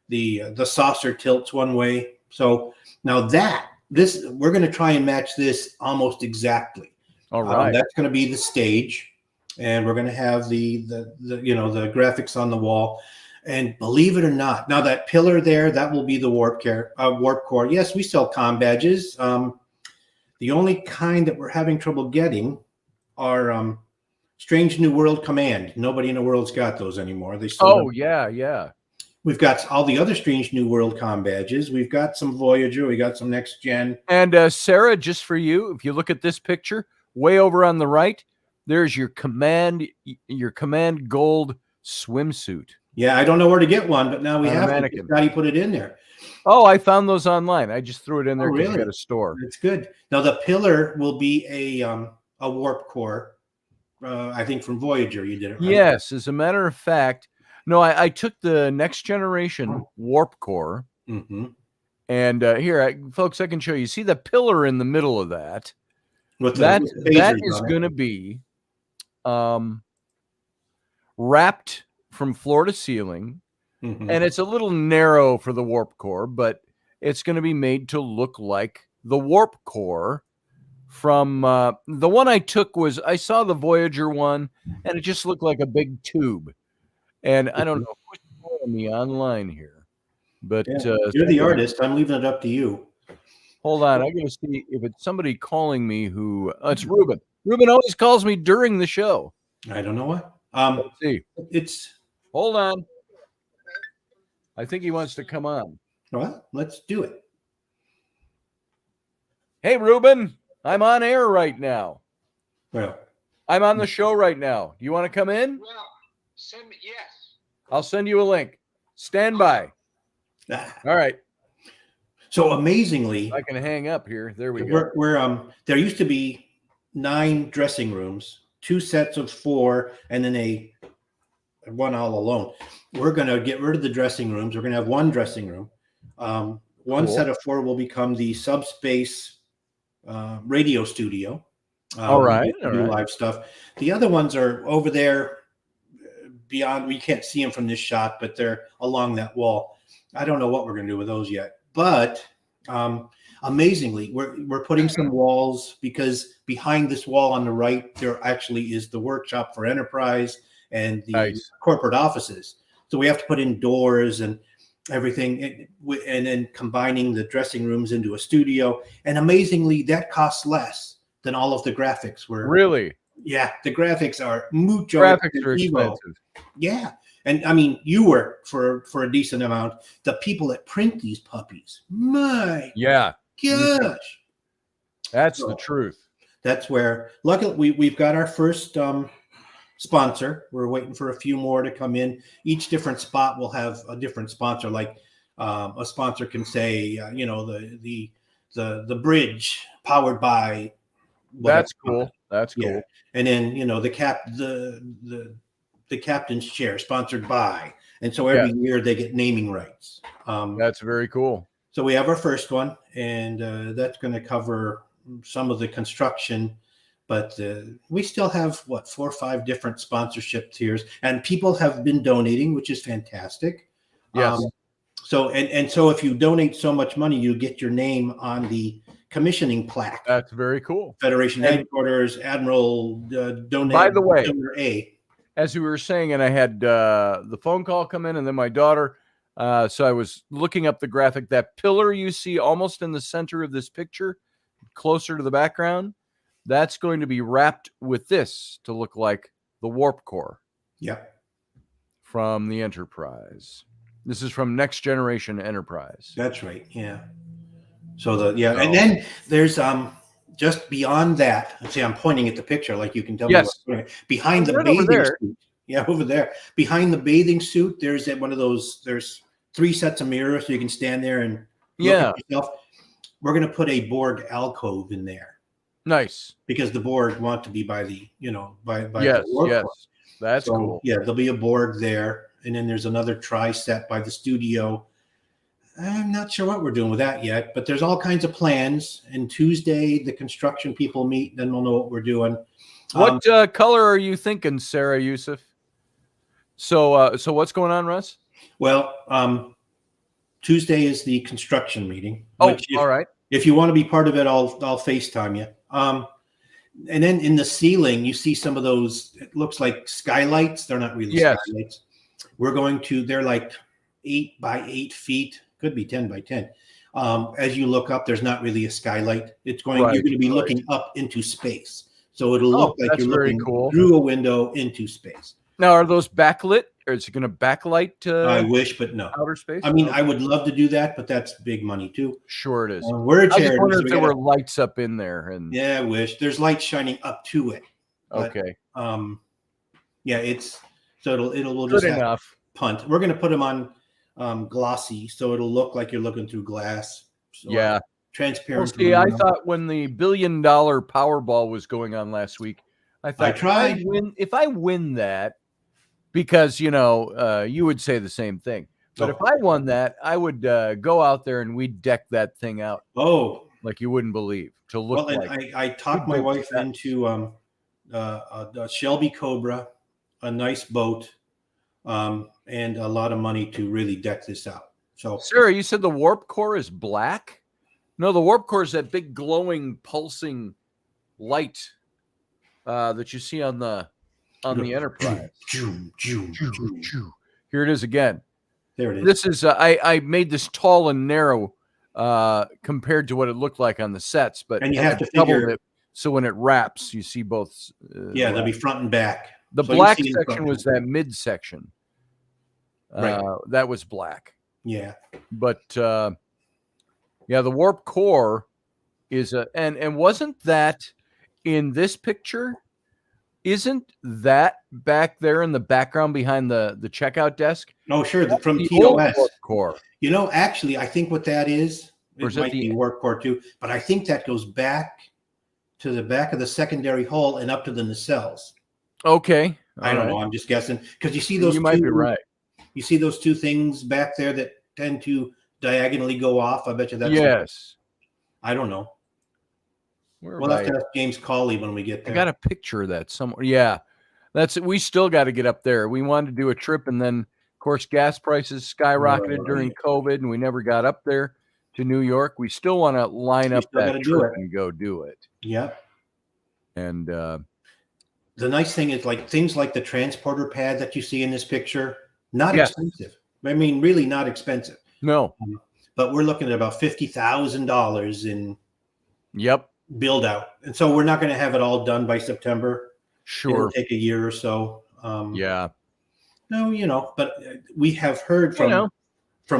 The saucer tilts one way. So now we're going to try and match this almost exactly. All right. That's going to be the stage, and we're going to have the graphics on the wall. And believe it or not, now that pillar there, that will be the warp core. Yes, we sell comm badges. The only kind that we're having trouble getting are Strange New World Command. Nobody in the world's got those anymore. They still yeah. We've got all the other Strange New World comm badges. We've got some Voyager. We got some Next Gen. And Sarah, just for you, if you look at this picture, way over on the right, there's your command gold swimsuit. Yeah, I don't know where to get one, but now we have to. Scotty put it in there. Oh, I found those online. I just threw it in there because we got a store. It's good. Now the pillar will be a warp core. I think from Voyager you did it, right? Yes, as a matter of fact. No, I took the Next Generation warp core. Mm-hmm. And here, folks, I can show you. See the pillar in the middle of that? That is going to be wrapped from floor to ceiling. Mm-hmm. And it's a little narrow for the warp core, but it's going to be made to look like the warp core from the one I took I saw the Voyager one, and it just looked like a big tube. And I don't know who's calling me online here, but you're the artist. I'm leaving it up to you. Hold on, I got to see if it's somebody calling me who. It's Ruben. Ruben always calls me during the show. I don't know what. Let's see. It's. Hold on. I think he wants to come on. Well, let's do it. Hey, Ruben, I'm on air right now. Well, I'm on the show right now. Do you want to come in? Well, send me, yes. I'll send you a link. Stand by. All right. So amazingly, I can hang up here. There we go. we're there used to be 9 dressing rooms, 2 sets of 4, and then one all alone. We're going to get rid of the dressing rooms. We're going to have 1 dressing room. One set of 4 will become the subspace radio studio. All right. Live stuff. The other ones are over there beyond. We can't see them from this shot, but they're along that wall. I don't know what we're going to do with those yet. But amazingly, we're putting some walls, because behind this wall on the right, there actually is the workshop for Enterprise and the corporate offices. So we have to put in doors and everything, and then combining the dressing rooms into a studio. And amazingly, that costs less than all of the graphics were. Really? Yeah, the graphics are mucho. Graphics are expensive. Yeah. And I mean, you work for a decent amount. The people that print these puppies, my gosh, that's the truth. That's where, luckily, we've got our first sponsor. We're waiting for a few more to come in. Each different spot will have a different sponsor. Like a sponsor can say, the bridge powered by. That's cool. That's cool. Yeah. And then the captain's chair sponsored by, and so every year they get naming rights. That's very cool. So we have our first one, and that's going to cover some of the construction, but we still have 4 or 5 different sponsorship tiers, and people have been donating, which is fantastic. Yes. So if you donate so much money, you get your name on the commissioning plaque. That's very cool. Federation headquarters, Admiral donate. By the way, donor A. As we were saying, and I had the phone call come in, and then my daughter. So I was looking up the graphic. That pillar you see almost in the center of this picture, closer to the background, that's going to be wrapped with this to look like the warp core. Yeah. From the Enterprise. This is from Next Generation Enterprise. That's right. Yeah. So and then there's just beyond that. See, I'm pointing at the picture, like you can tell me what's going on. Behind the bathing suit. Yeah, over there. Behind the bathing suit, there's one of those. There's 3 sets of mirrors, so you can stand there and look at yourself. We're going to put a Borg alcove in there. Nice. Because the Borg want to be by the yes, the yes. That's cool. Yeah, there'll be a Borg there, and then there's another tri-set by the studio. I'm not sure what we're doing with that yet, but there's all kinds of plans. And Tuesday, the construction people meet, then we'll know what we're doing. What color are you thinking, Sarah Yusuf? So what's going on, Russ? Well, Tuesday is the construction meeting. Oh, all right. If you want to be part of it, I'll FaceTime you. And then in the ceiling, you see some of those. It looks like skylights. They're not really skylights. They're like 8 by 8 feet. Could be 10 by 10. As you look up, there's not really a skylight. You're going to be looking up into space. So it'll look like you're looking through a window into space. Now, are those backlit, or is it going to backlight? I wish, but no. Outer space? I mean, I would love to do that, but that's big money too. Sure it is. We're a charity. I just wondered if there were lights up in there. And yeah, I wish. There's lights shining up to it. But, okay. Yeah, we'll just have punt. We're going to put them on glossy, so it'll look like you're looking through glass. So, yeah. Transparent. Well, see, I thought when the $1 billion Powerball was going on last week, I thought if I win that, because you would say the same thing. But if I won that, I would go out there and we'd deck that thing out. Oh, like you wouldn't believe. To look and I talked my wife into a Shelby Cobra, a nice boat, and a lot of money to really deck this out. So Sarah, you said the warp core is black? No, the warp core is that big glowing, pulsing light that you see on the Enterprise. Here it is again. There it is. This is I made this tall and narrow compared to what it looked like on the sets, but And you have to doubled figure- it so when it wraps, you see both. Yeah, they'll be front and back. The So you black see in front section was and that mid section. Right. That was black. Yeah. But yeah, the warp core is and wasn't that in this picture? Isn't that back there in the background behind the checkout desk? Oh, sure. From The old TOS. warp core. You know, actually, I think what that is, Or it is that might the- be warp core too, but I think that goes back to the back of the secondary hull and up to the nacelles. Okay. I don't know. I'm just guessing because you see those. You might be right. You see those two things back there that tend to diagonally go off. I bet you that's. Yes. I don't know. Where We'll have have to ask James Cawley when we get I there. got a picture of that somewhere. Yeah. That's it. We still got to get up there. We wanted to do a trip, and then, of course, gas prices skyrocketed during COVID, and we never got up there to New York. We still want to line We up still that gotta do trip it. and go do it. Yeah. And The nice thing is, like things like the transporter pad that you see in this picture, not Yes. expensive. I mean, really not expensive. no. But we're looking at about $50,000 in Yep. build out, and so we're not going to have it all done by September. Sure. It'll take a year or so. Yeah. No, but we have heard from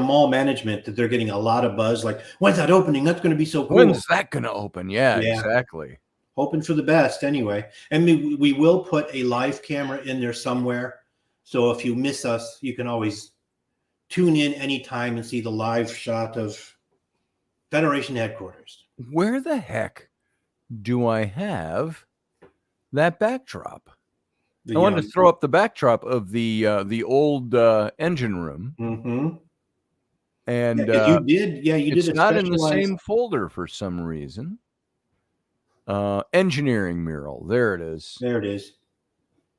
mall management that they're getting a lot of buzz. Like, when's that opening? That's going to be so cool. When's that going to open? Yeah, Yeah. exactly. Hoping for the best anyway. And we will put a live camera in there somewhere. So if you miss us, you can always tune in anytime and see the live shot of Federation headquarters. Where the heck do I have that backdrop? I wanted to throw up the backdrop of the old engine room, and you did. Yeah, you it's did. not in the same folder for some reason. Engineering mural. There it is. There it is.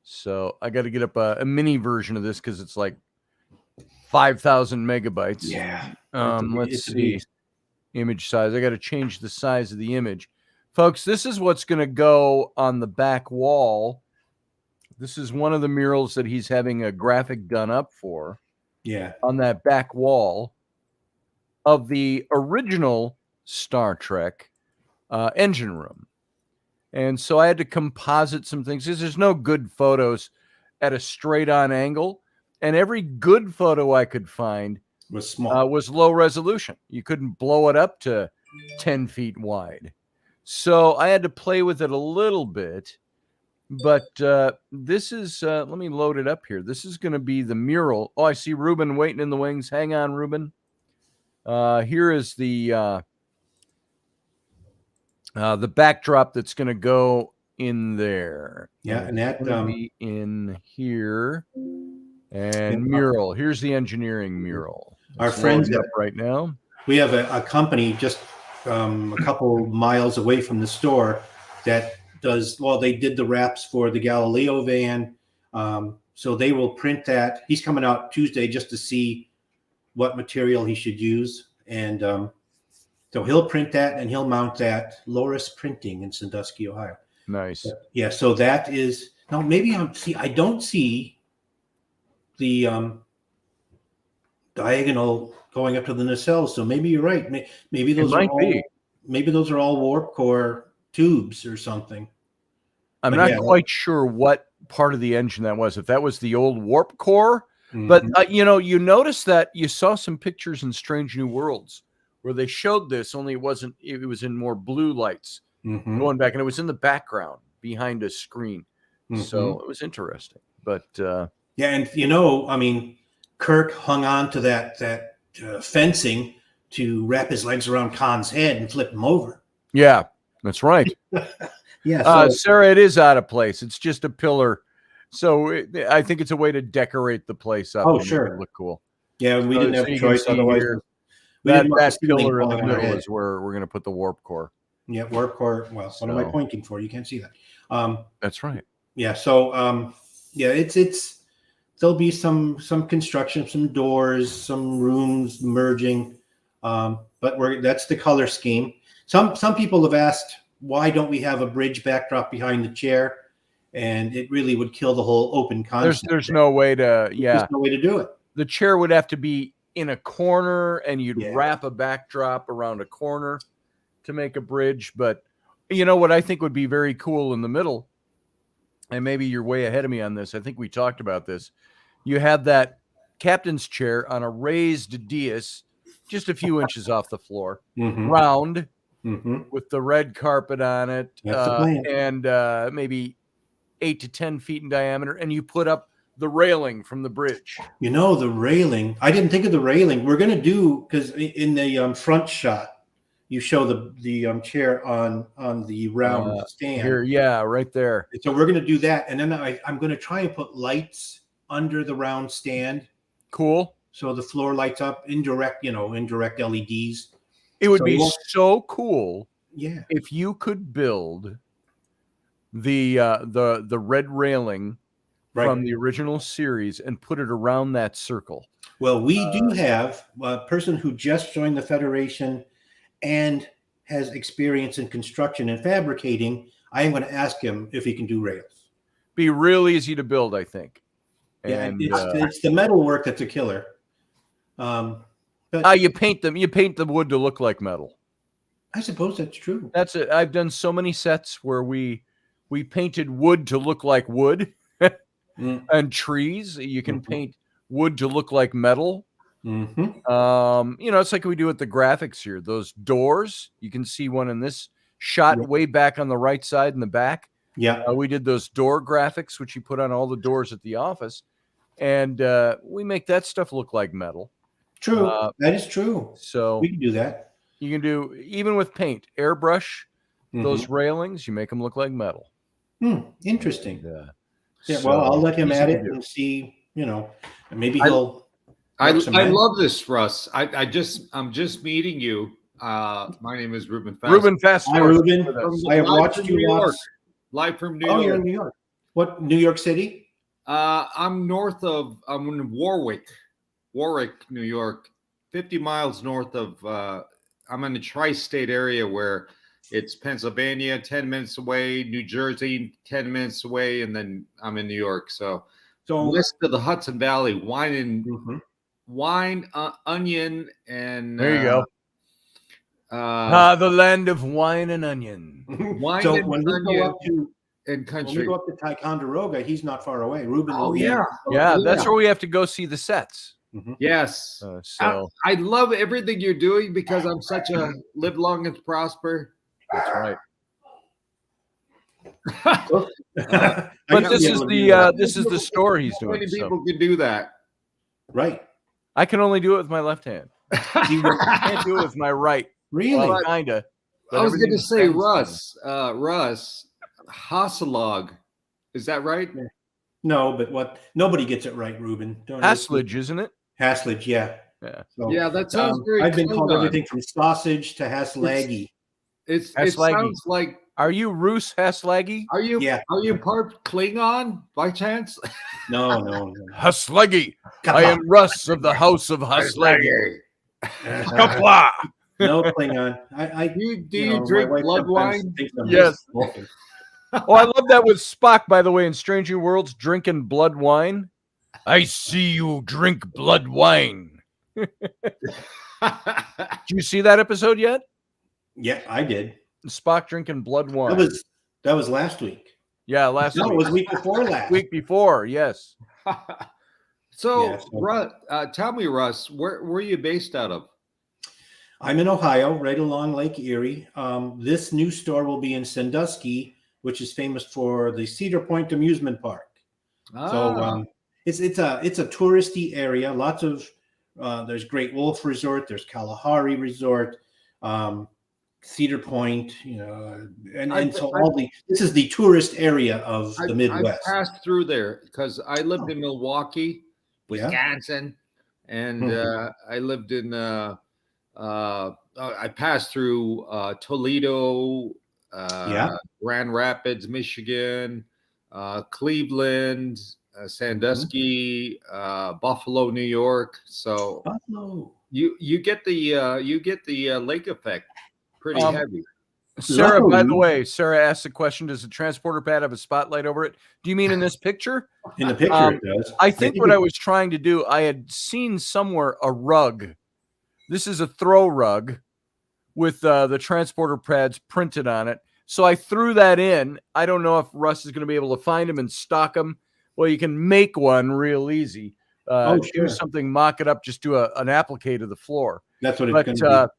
So I got to get up a mini version of this because it's like 5,000 megabytes. Yeah. Let's it's a see. beast. Image size. I got to change the size of the image. Folks, this is what's going to go on the back wall. This is one of the murals that he's having a graphic done up for. Yeah. On that back wall of the original Star Trek engine room. And so I had to composite some things. There's no good photos at a straight on angle. And every good photo I could find Was small. was low resolution. You couldn't blow it up to 10 feet wide. So I had to play with it a little bit. But this is, let me load it up here. This is going to be the mural. Oh, I see Ruben waiting in the wings. Hang on, Ruben. Here is the backdrop that's going to go in there. Yeah, and that be in here. And mural. Here's the engineering mural. Our It's friends loading up right now. We have a company just a couple miles away from the store that does, well, they did the wraps for the Galileo van. So they will print that. He's coming out Tuesday just to see what material he should use. And so he'll print that and he'll mount that. Loris Printing in Sandusky, Ohio. Nice. Yeah, so that is, no, maybe I don't see the diagonal going up to the nacelles. So maybe you're right. Maybe those might be. Maybe those are all warp core tubes or something. I'm But not yeah, quite sure what part of the engine that was. If that was the old warp core, but you notice that you saw some pictures in Strange New Worlds where they showed this. Only it wasn't. It was in more blue lights going back, and it was in the background behind a screen. So it was interesting. But yeah, and I mean, Kirk hung on to that fencing to wrap his legs around Khan's head and flip him over. yeah, that's right. Yeah, Sarah, it is out of place. It's just a pillar. So I think it's a way to decorate the place up. Oh, and make sure. it look cool. yeah, we didn't have so a you can choice. see Otherwise, here, we that didn't want the ceiling pillar in the falling on our middle head. is where we're going to put the warp core. Yeah, warp core. Well, what am I So- pointing for? You can't see that. That's right. Yeah. So, yeah, it's there'll be some construction, some doors, some rooms merging, but that's the color scheme. Some people have asked, why don't we have a bridge backdrop behind the chair? And it really would kill the whole open concept. There's no way to There's no way to do it. The chair would have to be in a corner, and you'd wrap a backdrop around a corner to make a bridge. But you know what I think would be very cool in the middle, and maybe you're way ahead of me on this. I think we talked about this. You have that captain's chair on a raised dais, just a few inches off the floor, round, with the red carpet on it, That's the plan. and maybe 8 to 10 feet in diameter, and you put up the railing from the bridge. You know, the railing. I didn't think of the railing. We're going to do, because in the front shot, you show the chair on the round stand. Here, yeah, right there. So we're going to do that, and then I'm going to try and put lights under the round stand. Cool. So the floor lights up, indirect LEDs. It would be so cool, if you could build the red railing from the original series and put it around that circle. Well, we do have a person who just joined the Federation and has experience in construction and fabricating. I am going to ask him if he can do rails. Be real easy to build, I think. And it's the metal work that's a killer. You paint the wood to look like metal. I suppose that's true. That's it. I've done so many sets where we painted wood to look like wood. And trees. You can paint wood to look like metal. It's like we do with the graphics here. Those doors, you can see one in this shot way back on the right side in the back. We did those door graphics, which you put on all the doors at the office, and we make that stuff look like metal. True. That is true. So we can do that. You can do, even with paint, airbrush those railings, you make them look like metal. Interesting. So well, I'll let him at it and see, maybe he'll. I love this, Russ. I'm just meeting you. My name is Ruben Fast. Ruben Fast. Hi, Ruben. I have watched you live from New York. Oh, you're in New York. What, New York City? I'm in Warwick, New York, 50 miles north of. I'm in the tri-state area where it's Pennsylvania, 10 minutes away, New Jersey, 10 minutes away, and then I'm in New York. So west of the Hudson Valley, wine, onion, and there you go. The land of wine and onion. Wine so and when we onion go up to and country. When we go up to Ticonderoga, he's not far away. Ruben. That's where we have to go see the sets. Yes. So I love everything you're doing because I'm such a live long and prosper. That's right. But this is the store he's doing. Many people can do that. Right. I can only do it with my left hand. I can't do it with my right. Really? Well, kinda. I was going to say, Russ, Hasselog. Is that right? No, but nobody gets it right, Ruben. Hasselage, isn't it? Hasselage, yeah. So, that sounds very. I've been called everything from sausage to Haslaggy. It sounds like. Are you Roos Haslaggy? Are you? Yeah. Are you part Klingon by chance? No. Haslaggy. I am Russ of the House of Haslaggy. Kapla. No Klingon. Do you drink blood wine? Yes. Oh, I love that with Spock, by the way, in Stranger Worlds, drinking blood wine. I see you drink blood wine. Did you see that episode yet? Yeah, I did. Spock drinking blood wine. That was last week. Yeah, last week. No, it was week before last. Week before, yes. So, Russ, tell me, Russ, where are you based out of? I'm in Ohio, right along Lake Erie. This new store will be in Sandusky, which is famous for the Cedar Point Amusement Park. So it's a touristy area. Lots of there's Great Wolf Resort, there's Kalahari Resort, Cedar Point, this is the tourist area of the Midwest. I passed through there because I lived in Milwaukee, Wisconsin, and I lived in I passed through Toledo, Grand Rapids, Michigan, Cleveland, Sandusky, Buffalo, New York. So Buffalo. you get the lake effect pretty heavy. Sarah, by the Lovely. way, Sarah asked the question, does the transporter pad have a spotlight over it? Do you mean in this picture? In the picture, it does. I think what I was trying to do, I had seen somewhere a rug. This is a throw rug with the transporter pads printed on it. So I threw that in. I don't know if Russ is going to be able to find them and stock them. Well, you can make one real easy. Do Sure. something, mock it up, just do an applique to the floor. That's what it's going to be.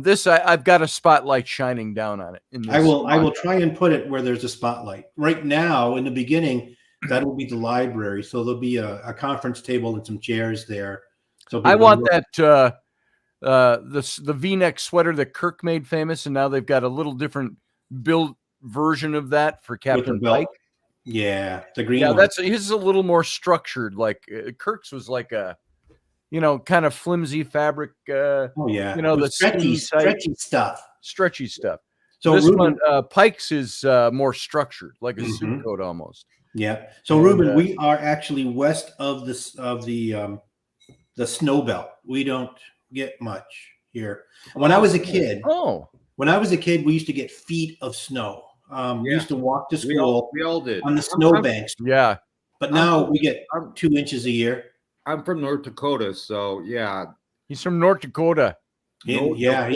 This I've got a spotlight shining down on it. I will try and put it where there's a spotlight. Right now, in the beginning, that will be the library. So there'll be a conference table and some chairs there. So I want that the V-neck sweater that Kirk made famous, and now they've got a little different build version of that for Captain Pike. Yeah, the green. Yeah, one. that's his is a little more structured. Like Kirk's was like a, kind of flimsy fabric. Oh yeah, the stretchy stuff. Stretchy stuff. So this Ruben, one, Pike's is more structured, like a suit coat almost. Yeah. So Ruben, we are actually west of the snow belt. We don't get much here. When I was a kid, we used to get feet of snow. We used to walk to school. We all did on the snowbanks. Yeah. But now we get 2 inches a year. I'm from North Dakota, so yeah. He's from North Dakota. He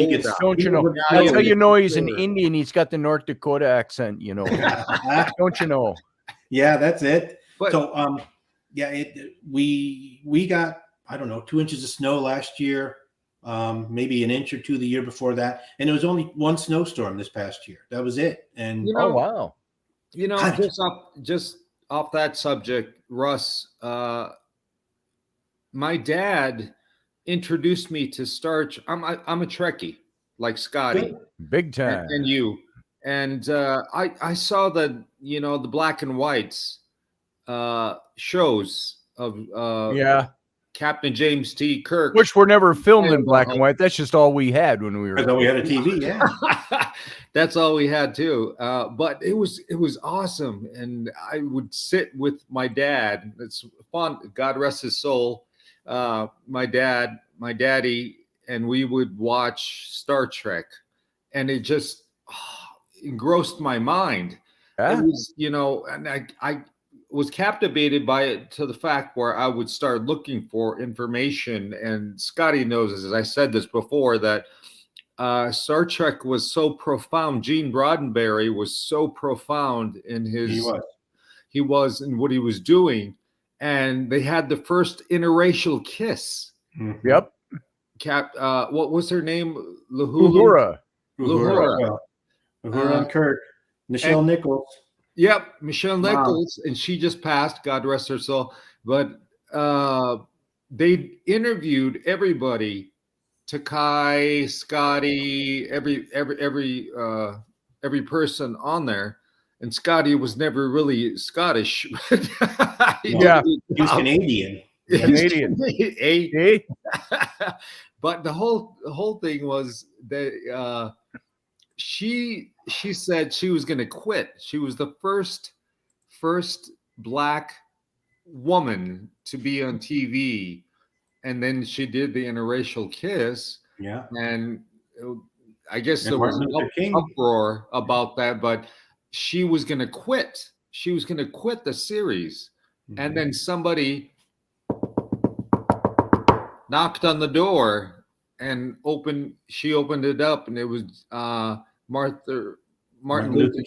gets. Don't you know? That's how you know he's an Indian. He's got the North Dakota accent. Don't you know? Yeah, that's it. But, so we got 2 inches of snow last year, maybe an inch or two the year before that, and it was only one snowstorm this past year. That was it. And oh wow, just off that subject, Russ, my dad introduced me to Star. I'm a Trekkie, like Scotty, big time, and you. And I saw the black and whites shows of Captain James T. Kirk, which were never filmed in black and white. That's just all we had when we were. I thought we had a TV. Yeah, that's all we had too. But it was awesome, and I would sit with my dad. It's fun. God rest his soul. My daddy, and we would watch Star Trek, and it just engrossed my mind. It was, and I was captivated by it to the fact where I would start looking for information. And Scotty knows, as I said this before, that Star Trek was so profound. Gene Roddenberry was so profound in he was in what he was doing. And they had the first interracial kiss. Mm-hmm. Yep. What was her name? Uhura and Kirk. Michelle Nichols. Yep, Michelle Nichols, and she just passed. God rest her soul. But they interviewed everybody, Takai, Scotty, every person on there, and Scotty was never really Scottish. He was Canadian. But the whole thing was that she said she was going to quit. She was the first black woman to be on TV, and then she did the interracial kiss. Yeah, and I guess there was an uproar about that, but she was going to quit. She was going to quit the series, and then somebody knocked on the door and she opened it up, and it was Martin Luther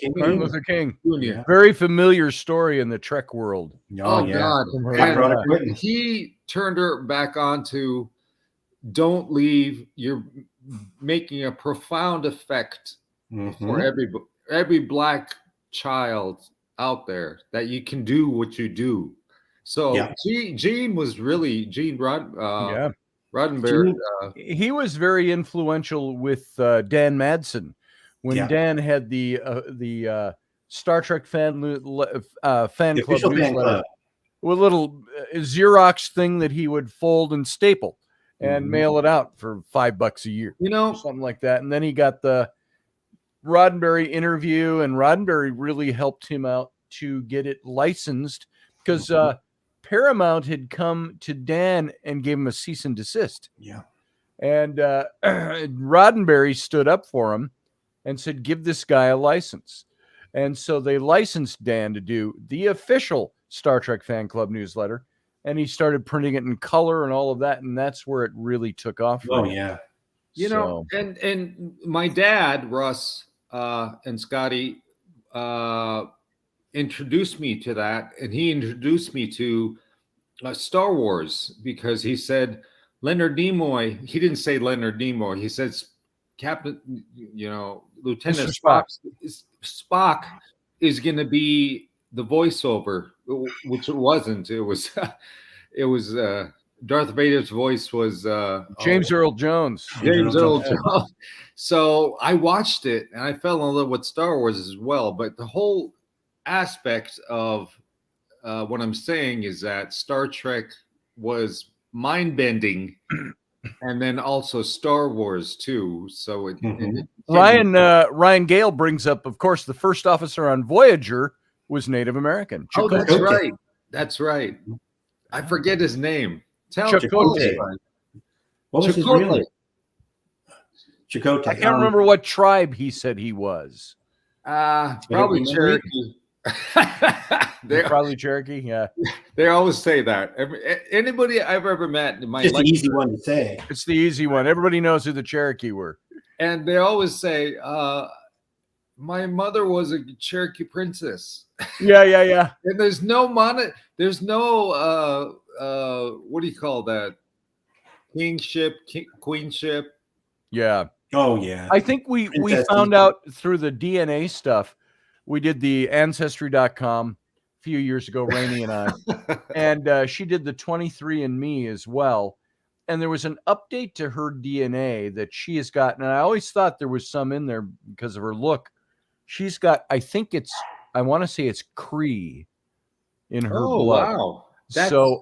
King. Jr. Very familiar story in the Trek world. Oh God. And he turned her back on to don't leave. You're making a profound effect for every black child out there, that you can do what you do. So Gene was really Roddenberry. He was very influential with Dan Madsen when Dan had the Star Trek fan club newsletter, with a little Xerox thing that he would fold and staple and mail it out for $5 a year, something like that. And then he got the Roddenberry interview, and Roddenberry really helped him out to get it licensed, because Paramount had come to Dan and gave him a cease and desist. Yeah. And Roddenberry stood up for him and said, give this guy a license. And so they licensed Dan to do the official Star Trek Fan Club newsletter. And he started printing it in color and all of that. And that's where it really took off. Oh, yeah. You know, and my dad, Russ, and Scotty, introduced me to that. And he introduced me to Star Wars because he said, Leonard Nimoy, he didn't say Leonard Nimoy. He says, Captain, Lieutenant Spock is going to be the voiceover, which it wasn't. It was, Darth Vader's voice was James Earl Jones. James Earl Jones. So I watched it and I fell in love with Star Wars as well. But the whole aspect of what I'm saying is that Star Trek was mind-bending, and then also Star Wars too. So Ryan Gale brings up, of course, the first officer on Voyager was Native American. Chakotay. Oh, that's right. That's right. I forget his name. Chakotay. What was his real name? Chakotay. I can't remember what tribe he said he was. Probably Cherokee. Probably Cherokee. Yeah, they always say that. Anybody I've ever met, it's the easy one to say. It's the easy one. Everybody knows who the Cherokee were, and they always say, "My mother was a Cherokee princess." Yeah. And there's no There's no what do you call that? Kingship, queenship. Yeah. Oh yeah. I think we found out through the DNA stuff. We did the Ancestry.com a few years ago, Rainey and I, and she did the 23andMe as well. And there was an update to her DNA that she has gotten. And I always thought there was some in there because of her look. She's got, I want to say it's Cree in her blood. Wow. That's so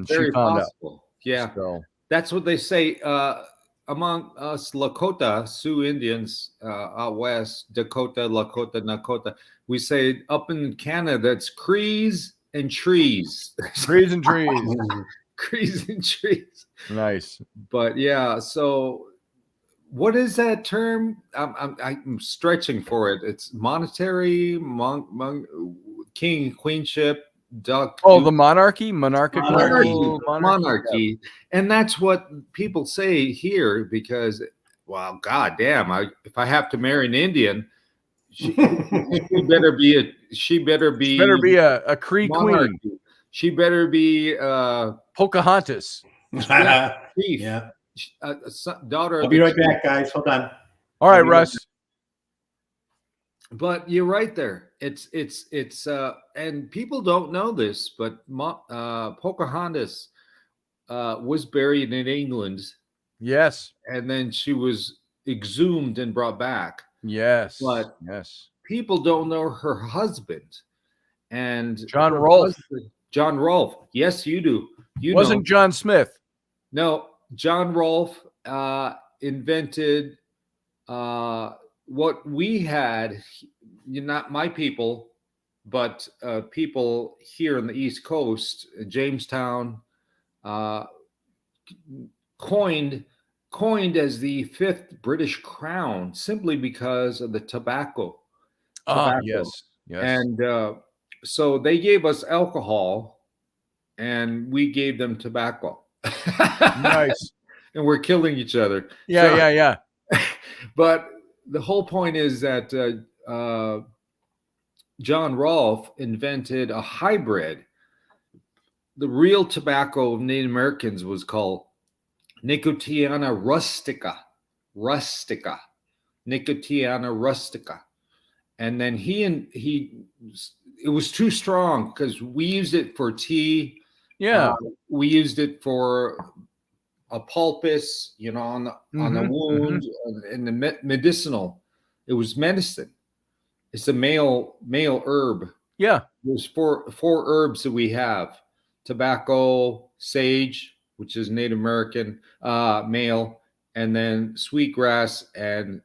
she found possible. Out. Yeah. So. That's what they say. Among us Lakota, Sioux Indians out west, Dakota, Lakota, Nakota, we say up in Canada, it's Crees and trees. Crees and trees. Crees and trees. Nice. But yeah, so what is that term? I'm stretching for it. It's monetary, king, queenship, duck. Oh, the monarchy. And that's what people say here because, well, goddamn, if I have to marry an Indian, she better be a Cree queen. She better be Pocahontas. Chief. Yeah. Daughter. I'll be right back, guys. Hold on. All right, Russ. But you're right there. It's and people don't know this, but Pocahontas was buried in England. Yes. And then she was exhumed and brought back. Yes. But people don't know her husband. And John Rolfe. John Rolfe. Yes, you do. Wasn't John Smith. No, John Rolfe invented what we had, not my people, but people here in the East Coast, Jamestown, coined as the 5th British crown simply because of the tobacco. Yes. And so they gave us alcohol and we gave them tobacco. Nice. And we're killing each other. Yeah. But the whole point is that John Rolfe invented a hybrid. The real tobacco of Native Americans was called Nicotiana rustica. Nicotiana rustica. And then it was too strong because we used it for tea. Yeah. We used it for a poultice, on the wound, and the medicinal. It was medicine. It's a male herb. Yeah. There's four herbs that we have: tobacco, sage, which is Native American, male, and then sweetgrass and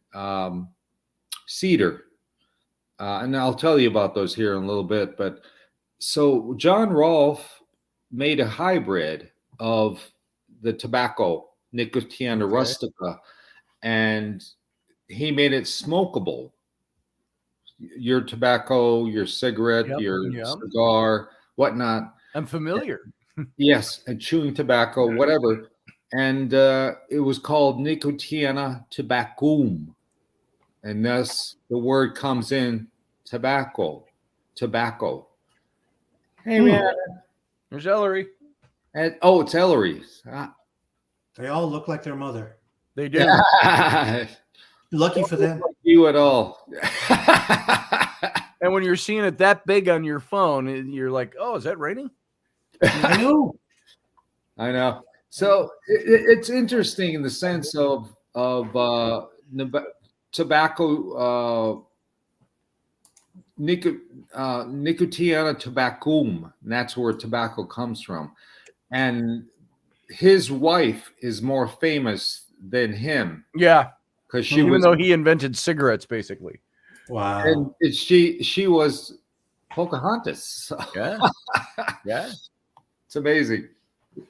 cedar. And I'll tell you about those here in a little bit. But So John Rolfe made a hybrid of the tobacco Nicotiana rustica, and he made it smokable. Your tobacco, your cigarette, Yep, your yep. cigar, whatnot. I'm familiar. Yes, and chewing tobacco, whatever. And it was called Nicotiana Tobaccum. And thus the word comes in tobacco. Hey, man. There's Ellery. And, oh, it's Ellery. Ah. They all look like their mother. They do. Lucky for them. Like you at all. And when you're seeing it that big on your phone, you're like, oh, is that Raini? I know. I know. So it's interesting in the sense of tobacco, Nicotiana tobaccum. That's where tobacco comes from. And his wife is more famous than him. Yeah. Because Even though he invented cigarettes, basically. Wow. And she was Pocahontas. So. Yeah. Yeah. It's amazing.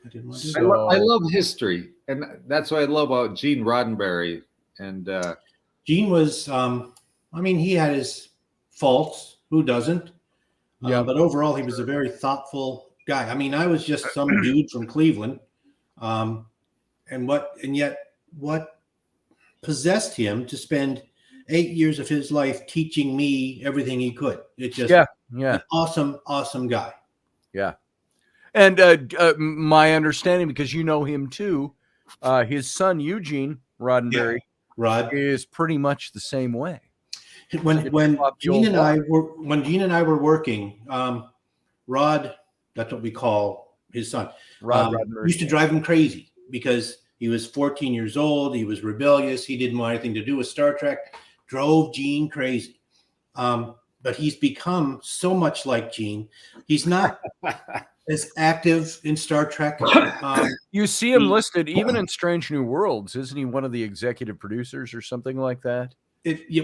I love history, and that's what I love about Gene Roddenberry. And Gene was, I mean, he had his faults. Who doesn't? Yeah. But overall, he was a very thoughtful guy. I mean, I was just some dude from Cleveland, and yet what possessed him to spend 8 years of his life teaching me everything he could? It just an awesome guy. Yeah. And my understanding, because you know him too, his son Eugene Roddenberry is pretty much the same way. When Gene and I were working, Rod, that's what we call his son, used to drive him crazy because he was 14 years old. He was rebellious. He didn't want anything to do with Star Trek. Drove Gene crazy. But he's become so much like Gene. He's not as active in Star Trek. You see him listed even in Strange New Worlds. Isn't he one of the executive producers or something like that?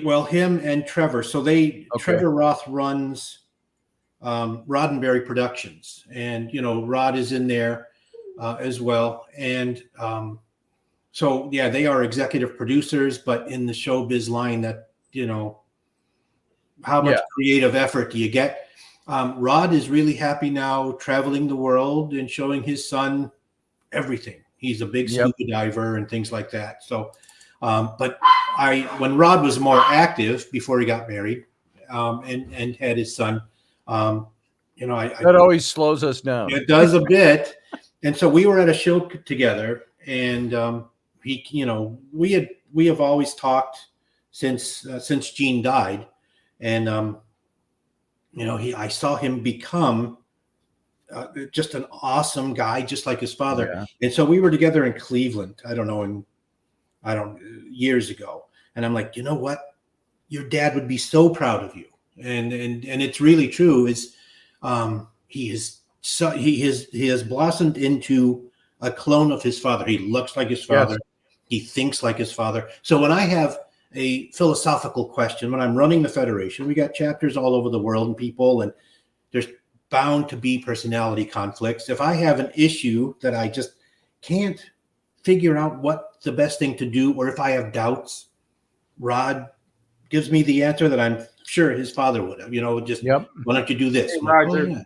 Well, him and Trevor. So Trevor Roth runs Roddenberry Productions, and Rod is in there as well. And so yeah, they are executive producers, but in the showbiz line, that how much creative effort do you get? Rod is really happy now, traveling the world and showing his son everything. He's a big scuba diver and things like that. So, but when Rod was more active before he got married, and had his son, that always slows us down. It does a bit. And so we were at a show together, and we have always talked since Gene died, and I saw him become just an awesome guy, just like his father. Yeah. And so we were together in Cleveland. Years ago, and I'm like, you know what, your dad would be so proud of you, and it's really true. He has blossomed into a clone of his father. He looks like his father. Yes. He thinks like his father. So when I have a philosophical question, when I'm running the Federation, we got chapters all over the world and people, and there's bound to be personality conflicts. If I have an issue that I just can't figure out what the best thing to do, or if I have doubts, Rod gives me the answer that I'm sure his father would have. Why don't you do this? Like, oh, yeah.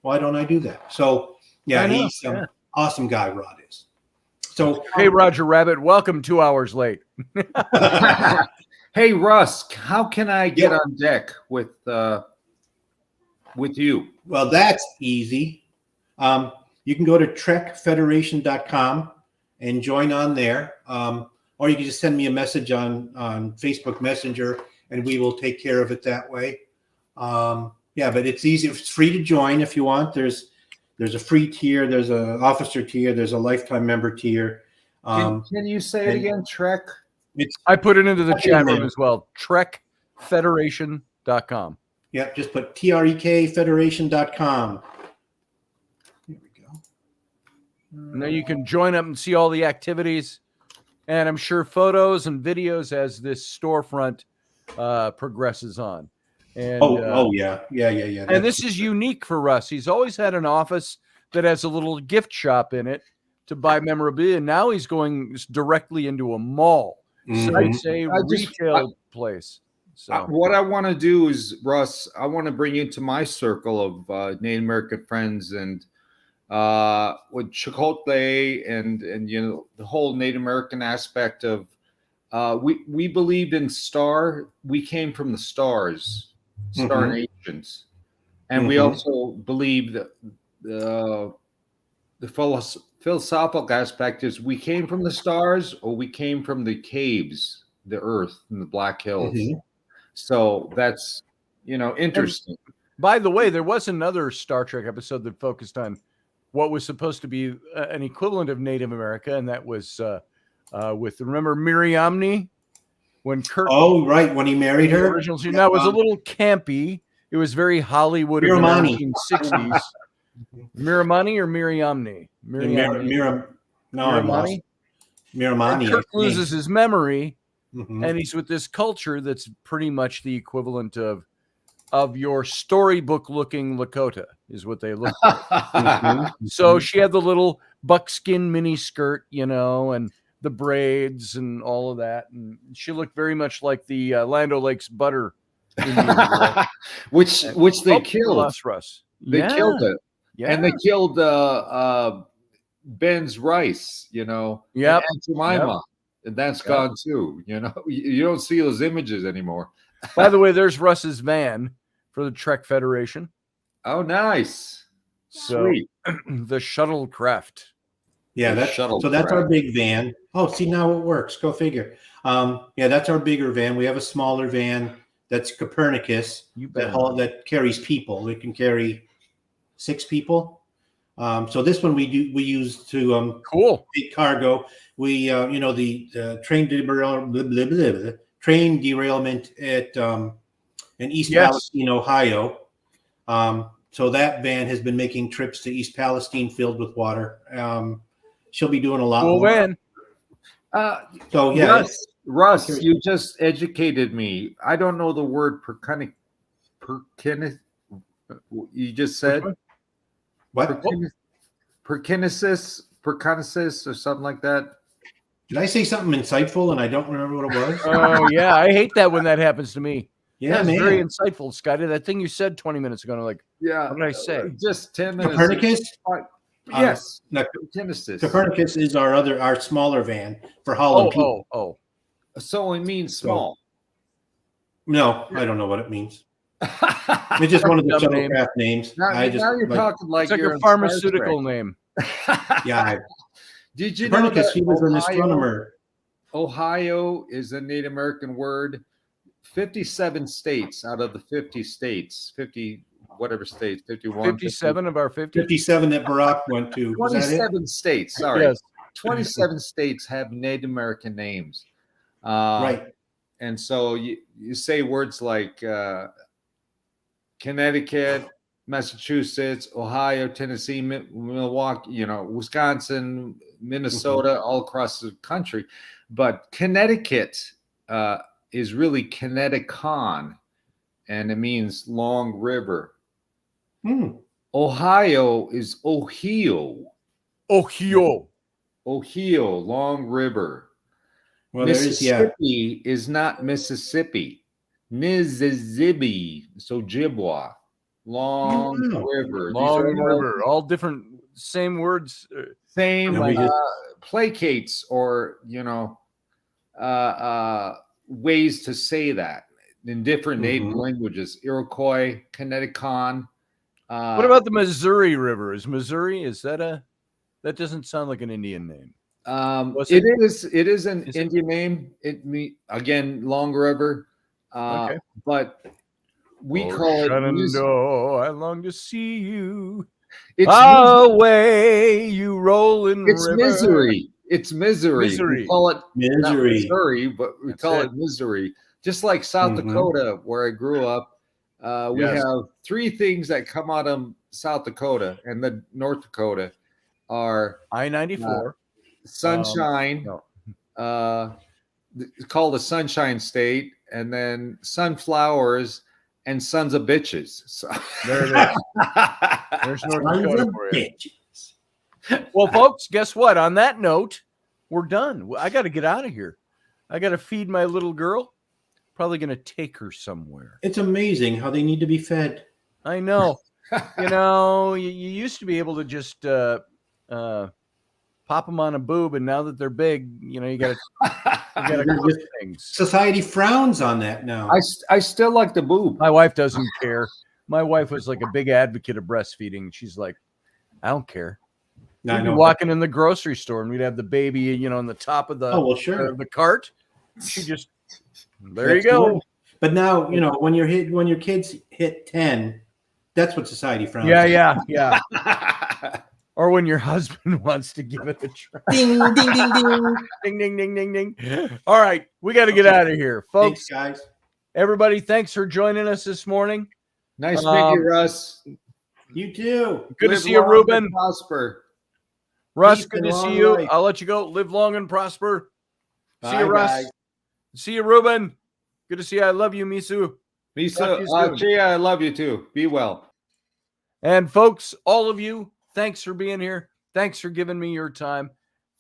Why don't I do that? So yeah, he's an awesome guy, Rod is. So hey, Roger Rabbit, welcome 2 hours late. Hey, Russ, how can I get on deck with you? Well, that's easy. You can go to trekfederation.com and join on there. Or you can just send me a message on Facebook Messenger, and we will take care of it that way. But it's easy. It's free to join if you want. There's a free tier. There's an officer tier. There's a lifetime member tier. Can you say it again, Trek? I put it into the chat room as well. trekfederation.com. Yeah, just put trekfederation.com. Here we go. Now you can join up and see all the activities, and I'm sure photos and videos as this storefront progresses on. And yeah. and this is unique for Russ. He's always had an office that has a little gift shop in it to buy memorabilia. Now he's going directly into a mall. So Mhm. it's a retail place. So what I want to do is, Russ, I want to bring you to my circle of Native American friends, and with Chipotle and you know the whole Native American aspect of we believed in star. We came from the stars, star nations, and we also believe that the philosophical aspect is we came from the stars or we came from the caves, the earth, and the Black Hills. So that's, you know, interesting. And by the way, there was another Star Trek episode that focused on what was supposed to be an equivalent of Native America, and that was with, remember Miriamni? When Kirk, when he married her. Original scene. Now it was a little campy. It was very Hollywood of the Miramani. 1960s. Miramani or Miriamni? Miramani. And Kirk loses his memory, Mm-hmm. and he's with this culture that's pretty much the equivalent of your storybook-looking Lakota, is what they look like. So she had the little buckskin mini skirt, you know, and the braids and all of that, and she looked very much like the Land O'Lakes butter Indian girl. which they killed. Lost Russ. They killed it. Yeah. And they killed Ben's Rice, you know. Yep. And Jemima. And that's gone too. You know, you don't see those images anymore. By the way, there's Russ's van for the Trek Federation. Oh, nice. So, Sweet. The shuttlecraft. Yeah, that's our big van. Oh, see, now it works. Go figure. Yeah, that's our bigger van. We have a smaller van that's Copernicus that carries people. It can carry 6 people. So this one we use to take cargo. We the train derailment at in East Palestine, Ohio. So that van has been making trips to East Palestine filled with water. She'll be doing a lot more. Van. So yeah, Russ, you just educated me. I don't know the word perkinesis. You just said what? Perkinesis or something like that. Did I say something insightful and I don't remember what it was? Oh yeah, I hate that when that happens to me. Yeah, that's very insightful, Scotty. That thing you said 20 minutes ago, I'm like, yeah, what did I say? Just 10 minutes. Copernicus? Yes. Copernicus is our smaller van for hauling people. Oh. So it means small. No, I don't know what it means. It's just one of the shuttlecraft names. Now you're talking like it's you're a pharmaceutical name. Yeah. Did you Copernicus, know that he was an astronomer. Ohio is a Native American word. 57 states out of the 50 states, 50 whatever states, 51. 57 of our 50? 57 that Barack went to. 27 states, sorry. Yes. 27 states have Native American names. Right. And so you say words like Connecticut, Massachusetts, Ohio, Tennessee, Milwaukee, Wisconsin, Minnesota, all across the country. But Connecticut is really Connecticut, and it means long river. Ohio is Ohio, long river. Well, Mississippi is not Mississippi. Mississippi, so Ojibwa, long river. Long river, all different, same words. Same placates or, ways to say that in different native languages. Iroquois, Connecticut. What about the Missouri River? Is that doesn't sound like an Indian name. It is an Indian name. Again, long river. Okay. But we call it Shenandoah, I long to see you. Away you rolling river. Misery. It's misery. Misery. We call it Misery. Missouri, but we call it misery. Just like South Dakota, where I grew up, we have 3 things that come out of South Dakota and the North Dakota are I-94, sunshine. It's called the Sunshine State, and then sunflowers and sons of bitches. So There it is. There's North Sons Dakota of for you. bitches. Well, folks, guess what? On that note, we're done. I got to get out of here. I got to feed my little girl. Probably going to take her somewhere. It's amazing how they need to be fed. I know. You used to be able to just pop them on a boob, and now that they're big, you got to cook things. Society frowns on that now. I still like the boob. My wife doesn't care. My wife was like a big advocate of breastfeeding. She's like, I don't care. I We'd be know. walking in the grocery store, and we'd have the baby, on the top of the Oh, well, sure. the cart. She just there That's you go. good. But now, when your kids hit 10, that's what society frowns. Yeah. Or when your husband wants to give it a try. Ding, ding, ding, ding. Ding, ding, ding, ding, ding. All right, we got to get out of here, folks. Thanks, guys. Everybody, thanks for joining us this morning. Nice to meet you, Russ. You too. Good to Live see you, long Ruben. and prosper. Russ, Peace good and to see long you. life. I'll let you go. Live long and prosper. See Bye, you, Russ. guys. See you, Ruben. Good to see you. I love you, Misu. Lisa, Talk to you soon. Chia, I love you too. Be well. And folks, all of you, thanks for being here. Thanks for giving me your time.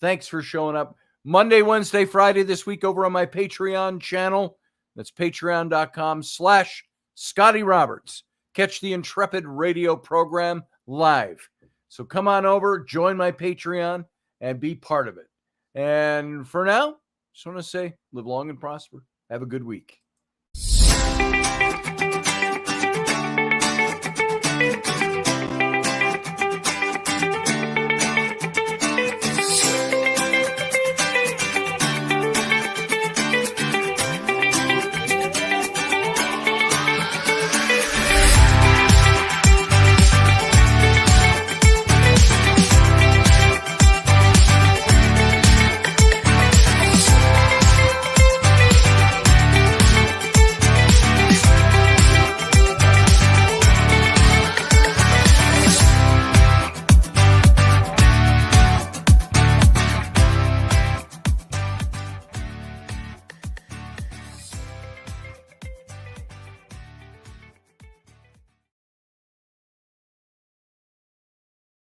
Thanks for showing up. Monday, Wednesday, Friday this week over on my Patreon channel. That's patreon.com/Scotty Roberts. Catch the Intrepid radio program live. So come on over, join my Patreon, and be part of it. And for now, just want to say, live long and prosper. Have a good week.